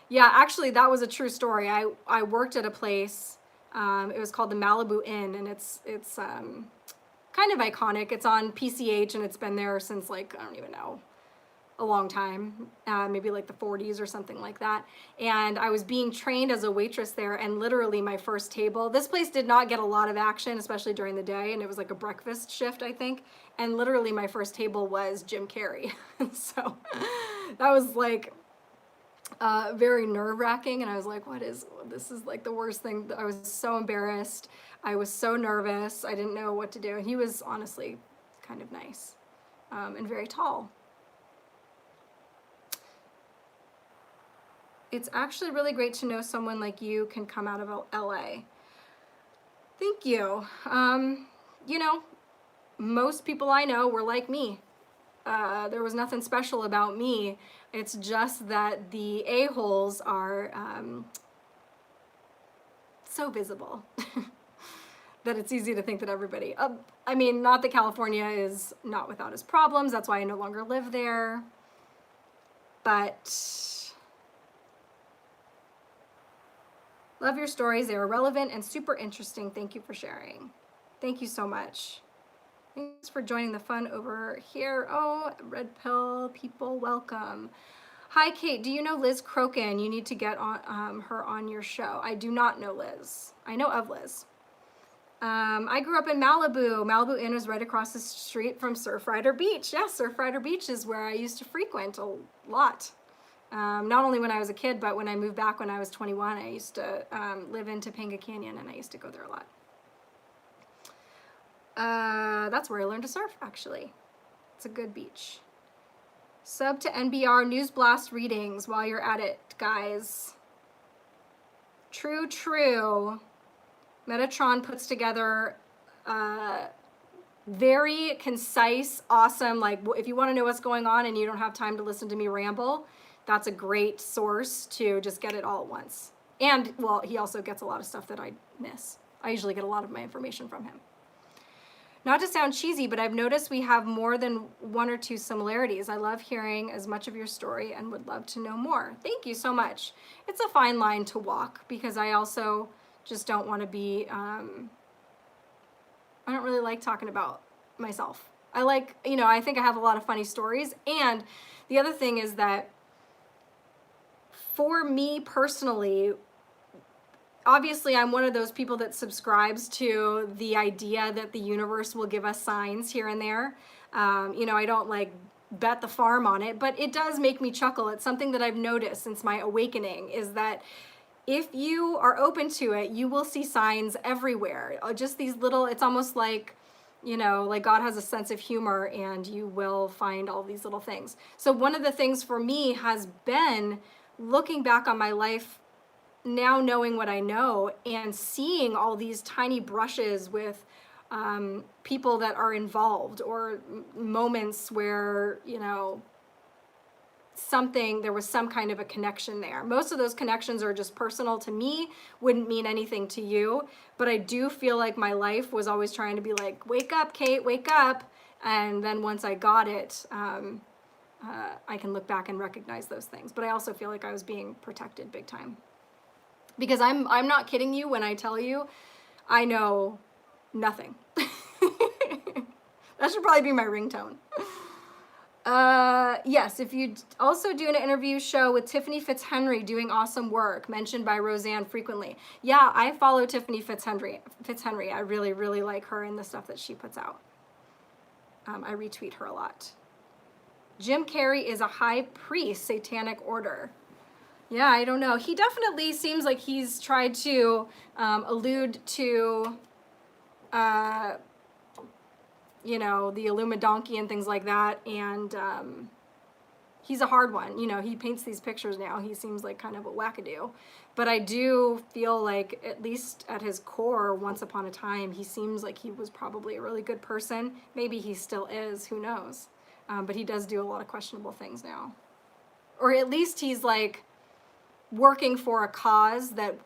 Yeah, actually, that was a true story. I worked at a place. It was called the Malibu Inn, and it's kind of iconic. It's on PCH, and it's been there since like, I don't even know, a long time, maybe like the 40s or something like that. And I was being trained as a waitress there, and literally my first table, this place did not get a lot of action, especially during the day, and it was like a breakfast shift, I think. And literally my first table was Jim Carrey. So that was like very nerve-wracking, and I was like, this is like the worst thing. I was so embarrassed. I was so nervous. I didn't know what to do. And he was honestly kind of nice and very tall. It's actually really great to know someone like you can come out of LA. Thank you. You know, most people I know were like me. There was nothing special about me. It's just that the a-holes are so visible. that it's easy to think that everybody, I mean, not that California is not without its problems. That's why I no longer live there. But love your stories. They are relevant and super interesting. Thank you for sharing. Thank you so much. Thanks for joining the fun over here. Oh, Red Pill people, welcome. Hi, Kate. Do you know Liz Crokin? You need to get on her on your show. I do not know Liz. I know of Liz. I grew up in Malibu. Malibu Inn is right across the street from Surfrider Beach. Yeah, Surfrider Beach is where I used to frequent a lot. Not only when I was a kid, but when I moved back when I was 21, I used to live in Topanga Canyon, and I used to go there a lot. That's where I learned to surf, actually. It's a good beach. Sub to NBR News Blast readings while you're at it, guys. True, true. Metatron puts together very concise, awesome, like if you want to know what's going on and you don't have time to listen to me ramble, that's a great source to just get it all at once. And, well, he also gets a lot of stuff that I miss. I usually get a lot of my information from him. Not to sound cheesy, but I've noticed we have more than one or two similarities. I love hearing as much of your story and would love to know more. Thank you so much. It's a fine line to walk because I also just don't want to be, I don't really like talking about myself. I like, you know, I think I have a lot of funny stories. And the other thing is that for me personally, obviously I'm one of those people that subscribes to the idea that the universe will give us signs here and there. You know, I don't like bet the farm on it, but it does make me chuckle. It's something that I've noticed since my awakening is that if you are open to it, you will see signs everywhere. Just these little, it's almost like, you know, like God has a sense of humor and you will find all these little things. So one of the things for me has been looking back on my life now, knowing what I know and seeing all these tiny brushes with people that are involved or moments where, you know, there was some kind of a connection there. Most of those connections are just personal to me, wouldn't mean anything to you, but I do feel like my life was always trying to be like, wake up, Kate, wake up. And then once I got it, I can look back and recognize those things. But I also feel like I was being protected big time. Because I'm not kidding you when I tell you, I know nothing. That should probably be my ringtone. Yes, if you also do an interview show with Tiffany Fitzhenry doing awesome work, mentioned by Roseanne frequently. Yeah, I follow Tiffany Fitzhenry. I really, really like her and the stuff that she puts out. I retweet her a lot. Jim Carrey is a high priest, satanic order. Yeah, I don't know. He definitely seems like he's tried to allude to, you know, the Illumidonkey and things like that. And he's a hard one. You know, he paints these pictures now. He seems like kind of a wackadoo. But I do feel like, at least at his core, once upon a time, he seems like he was probably a really good person. Maybe he still is. Who knows? But he does do a lot of questionable things now. Or at least he's like working for a cause that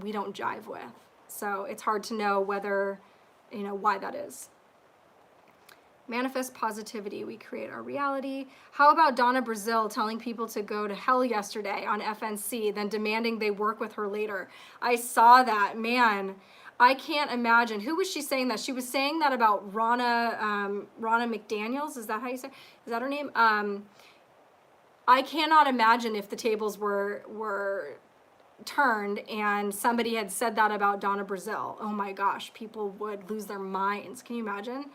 we don't jive with. So it's hard to know whether, you know, why that is. Manifest positivity, we create our reality. How about Donna Brazil telling people to go to hell yesterday on FNC, then demanding they work with her later? I saw that, man. I can't imagine. Who was she saying that? She was saying that about Ronna McDaniels. Is that how you say? Is that her name? I cannot imagine if the tables were turned and somebody had said that about Donna Brazil. Oh my gosh, people would lose their minds. Can you imagine?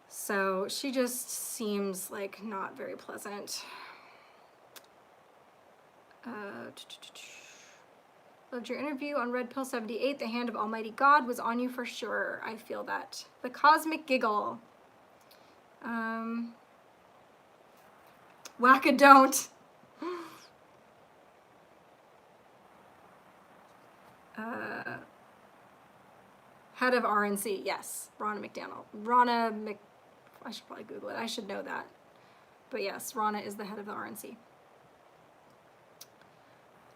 So she just seems like not very pleasant. Loved your interview on Red Pill 78. The hand of Almighty God was on you for sure. I feel that. The cosmic giggle. Whack-a-don't. Head of RNC, yes. Ronna McDaniel. I should probably Google it. I should know that. But yes, Ronna is the head of the RNC.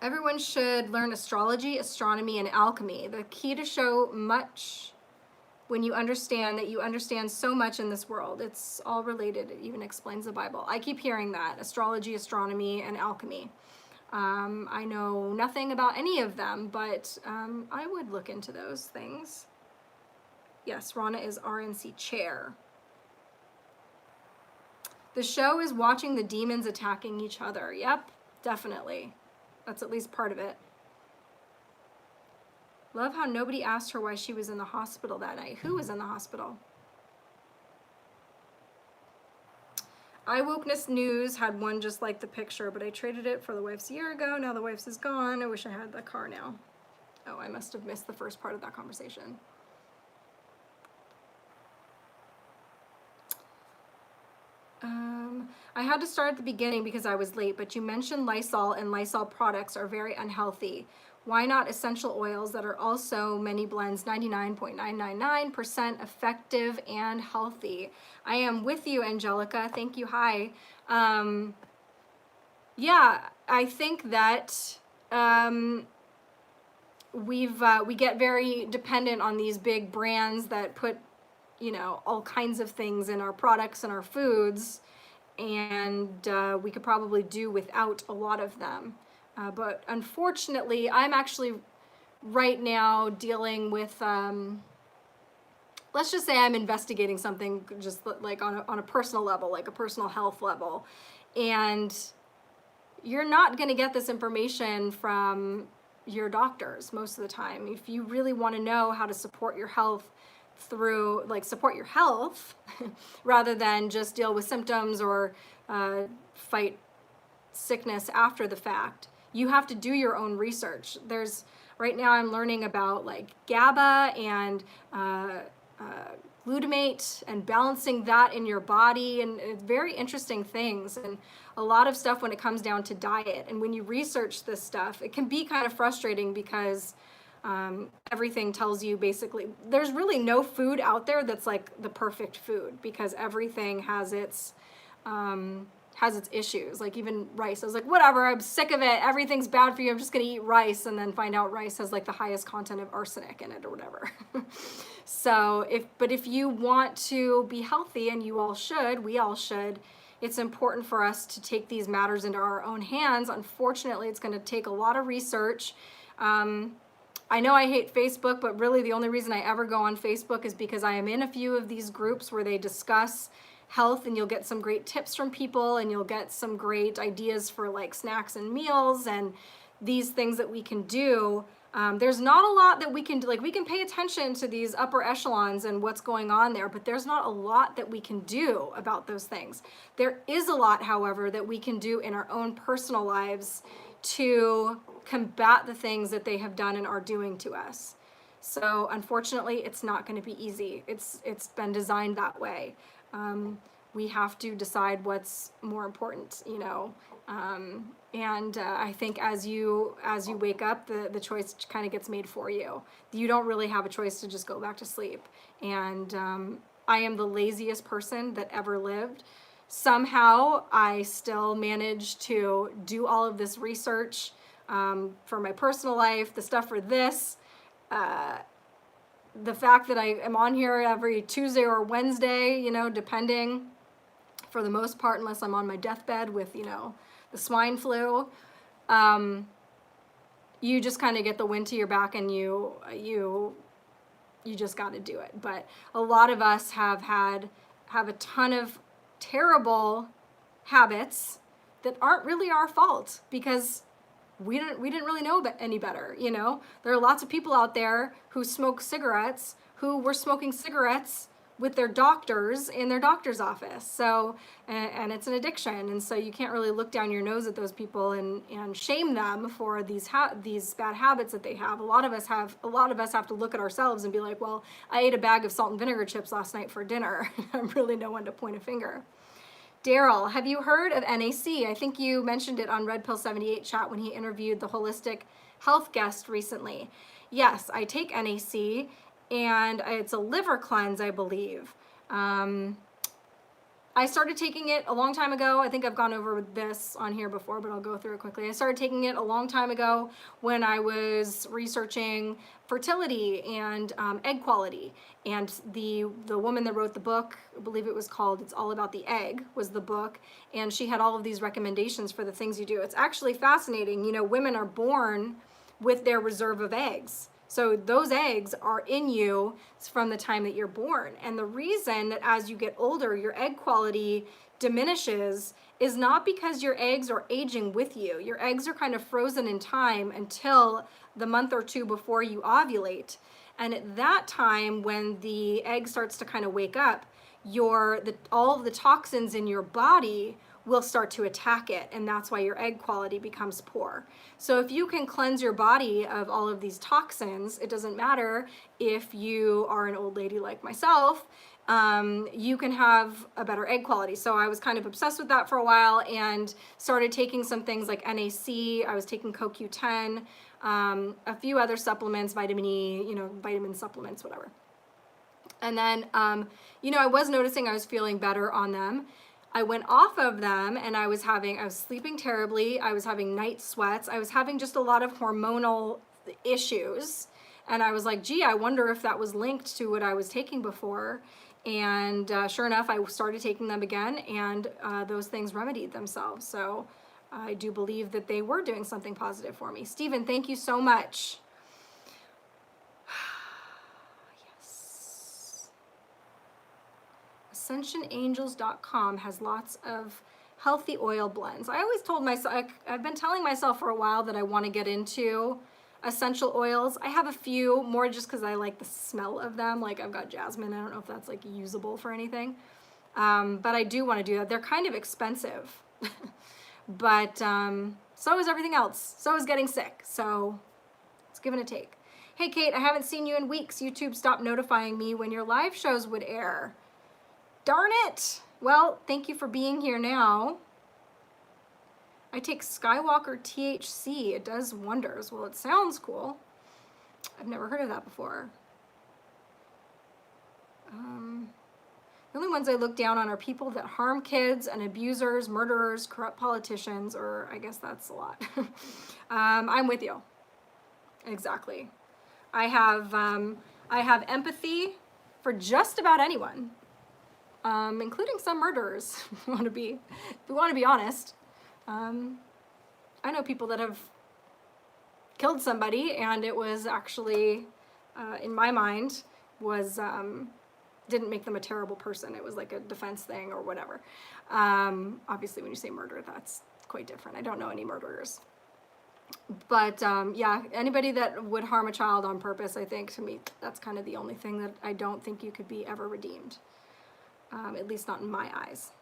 Everyone should learn astrology, astronomy, and alchemy. The key to show much when you understand that you understand so much in this world. It's all related. It even explains the Bible. I keep hearing that. Astrology, astronomy, and alchemy. I know nothing about any of them, but I would look into those things. Yes, Rana is RNC chair. The show is watching the demons attacking each other. Yep, definitely. That's at least part of it. Love how nobody asked her why she was in the hospital that night. Who was in the hospital? iWokeness News had one just like the picture, but I traded it for the wife's a year ago. Now the wife's is gone. I wish I had the car now. Oh, I must have missed the first part of that conversation. I had to start at the beginning because I was late, but you mentioned Lysol, and Lysol products are very unhealthy. Why not essential oils that are also many blends, 99.999% effective and healthy? I am with you, Angelica. Thank you. Hi. Yeah, I think that we get very dependent on these big brands that put, you know, all kinds of things in our products and our foods, and we could probably do without a lot of them. But unfortunately, I'm actually right now dealing with, let's just say I'm investigating something just like on a personal level, like a personal health level. And you're not going to get this information from your doctors most of the time. If you really want to know how to support your health through, like, support your health rather than just deal with symptoms or fight sickness after the fact, you have to do your own research. Right now I'm learning about like GABA and glutamate and balancing that in your body, and it's very interesting things, and a lot of stuff when it comes down to diet. And when you research this stuff, it can be kind of frustrating because everything tells you basically, there's really no food out there that's like the perfect food, because everything has its issues. Like even rice, I was like, whatever, I'm sick of it, everything's bad for you, I'm just gonna eat rice, and then find out rice has like the highest content of arsenic in it or whatever. So if you want to be healthy, and we all should, it's important for us to take these matters into our own hands. Unfortunately, it's going to take a lot of research. I know I hate Facebook, but really the only reason I ever go on Facebook is because I am in a few of these groups where they discuss health, and you'll get some great tips from people, and you'll get some great ideas for like snacks and meals and these things that we can do. There's not a lot that we can do. Like, we can pay attention to these upper echelons and what's going on there, but there's not a lot that we can do about those things. There is a lot, however, that we can do in our own personal lives to combat the things that they have done and are doing to us. So unfortunately, it's not going to be easy. It's been designed that way. We have to decide what's more important, you know. And I think as you wake up, the choice kind of gets made for you. You don't really have a choice to just go back to sleep. And I am the laziest person that ever lived. Somehow I still managed to do all of this research for my personal life, the stuff for this, the fact that I am on here every Tuesday or Wednesday, you know, depending, for the most part, unless I'm on my deathbed with, you know, the swine flu. You just kind of get the wind to your back, and you just got to do it. But a lot of us have a ton of terrible habits that aren't really our fault, because we didn't really know any better, you know. There are lots of people out there who smoke cigarettes, who were smoking cigarettes with their doctors in their doctor's office. So, and it's an addiction, and so you can't really look down your nose at those people and shame them for these bad habits that they have. A lot of us have to look at ourselves and be like, well, I ate a bag of salt and vinegar chips last night for dinner. I'm really no one to point a finger. Daryl, have you heard of NAC? I think you mentioned it on Red Pill 78 chat when he interviewed the holistic health guest recently. Yes, I take NAC, and it's a liver cleanse, I believe. I started taking it a long time ago. I think I've gone over this on here before, but I'll go through it quickly. I started taking it a long time ago when I was researching fertility and egg quality. And the woman that wrote the book, I believe it was called It's All About the Egg, was the book. And she had all of these recommendations for the things you do. It's actually fascinating. You know, women are born with their reserve of eggs. So those eggs are in you from the time that you're born. And the reason that as you get older, your egg quality diminishes is not because your eggs are aging with you. Your eggs are kind of frozen in time until the month or two before you ovulate. And at that time, when the egg starts to kind of wake up, all of the toxins in your body will start to attack it, and that's why your egg quality becomes poor. So if you can cleanse your body of all of these toxins, it doesn't matter if you are an old lady like myself, you can have a better egg quality. So I was kind of obsessed with that for a while and started taking some things like NAC, I was taking CoQ10, a few other supplements, vitamin E, you know, vitamin supplements, whatever. And then, you know, I was noticing I was feeling better on them. I went off of them and I was sleeping terribly. I was having night sweats. I was having just a lot of hormonal issues. And I was like, gee, I wonder if that was linked to what I was taking before. And sure enough, I started taking them again, and those things remedied themselves. So I do believe that they were doing something positive for me. Stephen, thank you so much. AscensionAngels.com has lots of healthy oil blends. I always told myself, I've been telling myself for a while that I want to get into essential oils. I have a few more just because I like the smell of them. Like I've got jasmine. I don't know if that's like usable for anything. But I do want to do that. They're kind of expensive. But so is everything else. So is getting sick. So it's give and a take. Hey, Kate, I haven't seen you in weeks. YouTube stopped notifying me when your live shows would air. Darn it! Well, thank you for being here now. I take Skywalker THC. It does wonders. Well, it sounds cool. I've never heard of that before. The only ones I look down on are people that harm kids and abusers, murderers, corrupt politicians, or I guess that's a lot. I'm with you. Exactly. I have empathy for just about anyone. Including some murderers, if we want to be honest. I know people that have killed somebody, and it was actually, in my mind, didn't make them a terrible person. It was like a defense thing or whatever. Obviously, when you say murder, that's quite different. I don't know any murderers. But yeah, anybody that would harm a child on purpose, I think, to me, that's kind of the only thing that I don't think you could be ever redeemed. At least not in my eyes.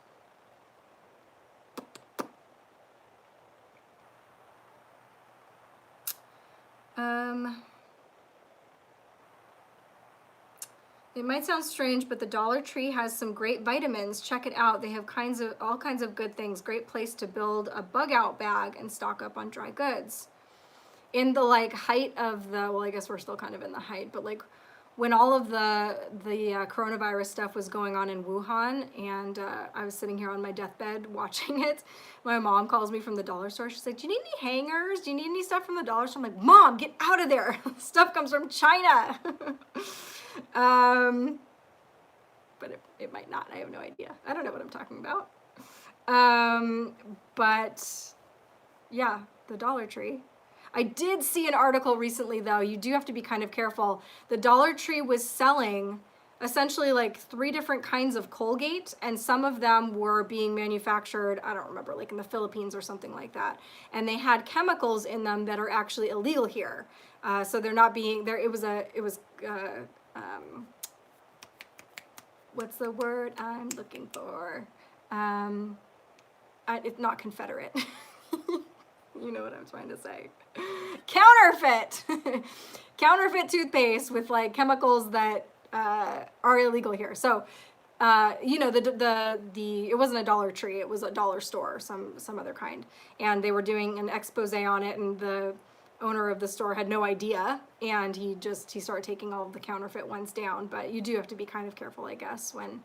It might sound strange, but the Dollar Tree has some great vitamins. Check it out. They have all kinds of good things. Great place to build a bug out bag and stock up on dry goods. In the like height of well, I guess we're still kind of in the height, but like when all of the coronavirus stuff was going on in Wuhan, and I was sitting here on my deathbed watching it, my mom calls me from the dollar store. She's like, do you need any hangers? Do you need any stuff from the dollar store? I'm like, Mom, get out of there. Stuff comes from China. But it might not. I have no idea. I don't know what I'm talking about. But yeah, the Dollar Tree. I did see an article recently, though. You do have to be kind of careful. The Dollar Tree was selling essentially like 3 different kinds of Colgate, and some of them were being manufactured, I don't remember, like in the Philippines or something like that. And they had chemicals in them that are actually illegal here. So they're not being there. It was what's the word I'm looking for? It's not Confederate. You know what I'm trying to say. Counterfeit. Counterfeit toothpaste with like chemicals that are illegal here. So, you know, it wasn't a Dollar Tree. It was a dollar store, some other kind. And they were doing an expose on it, and the owner of the store had no idea. And he started taking all of the counterfeit ones down. But you do have to be kind of careful, I guess, when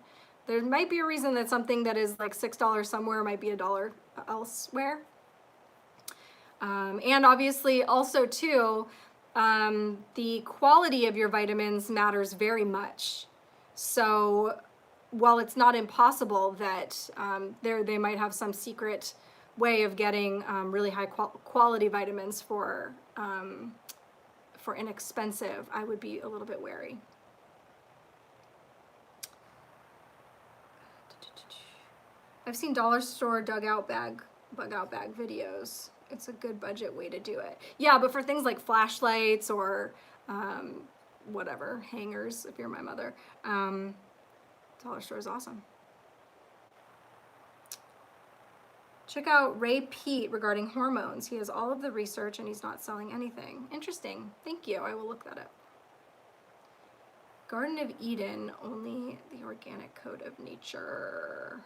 There might be a reason that something that is like $6 somewhere might be $1 elsewhere. And obviously also too, the quality of your vitamins matters very much. So while it's not impossible that they might have some secret way of getting really high quality vitamins for inexpensive, I would be a little bit wary. I've seen dollar store bug out bag videos. It's a good budget way to do it. Yeah, but for things like flashlights or whatever, hangers, if you're my mother, dollar store is awesome. Check out Ray Pete regarding hormones. He has all of the research and he's not selling anything. Interesting. Thank you. I will look that up. Garden of Eden, only the organic code of nature.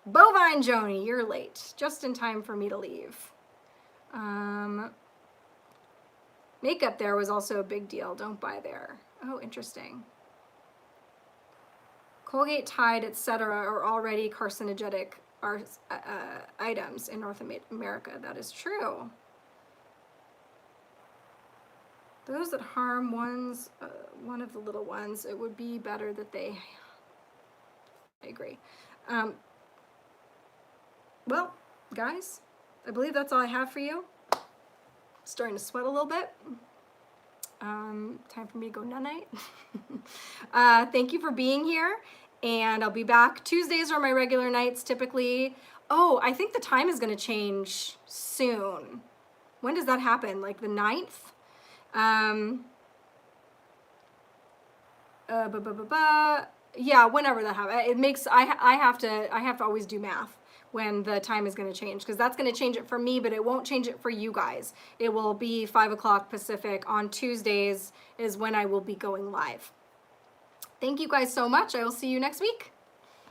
Bovine Joni, you're late. Just in time for me to leave. Makeup there was also a big deal. Don't buy there. Oh, interesting. Colgate, Tide, etc. are already carcinogenic items in North America. That is true. Those that harm one of the little ones, it would be better that they... I agree. Well, guys, I believe that's all I have for you. Starting to sweat a little bit. Time for me to go night-night. Thank you for being here, and I'll be back. Tuesdays are my regular nights typically. Oh, I think the time is going to change soon. When does that happen? Like the 9th? Yeah, whenever that happens. It makes I have to always do math when the time is going to change, because that's going to change it for me, but it won't change it for you guys. It will be 5 o'clock Pacific on Tuesdays is when I will be going live. Thank you guys so much. I will see you next week.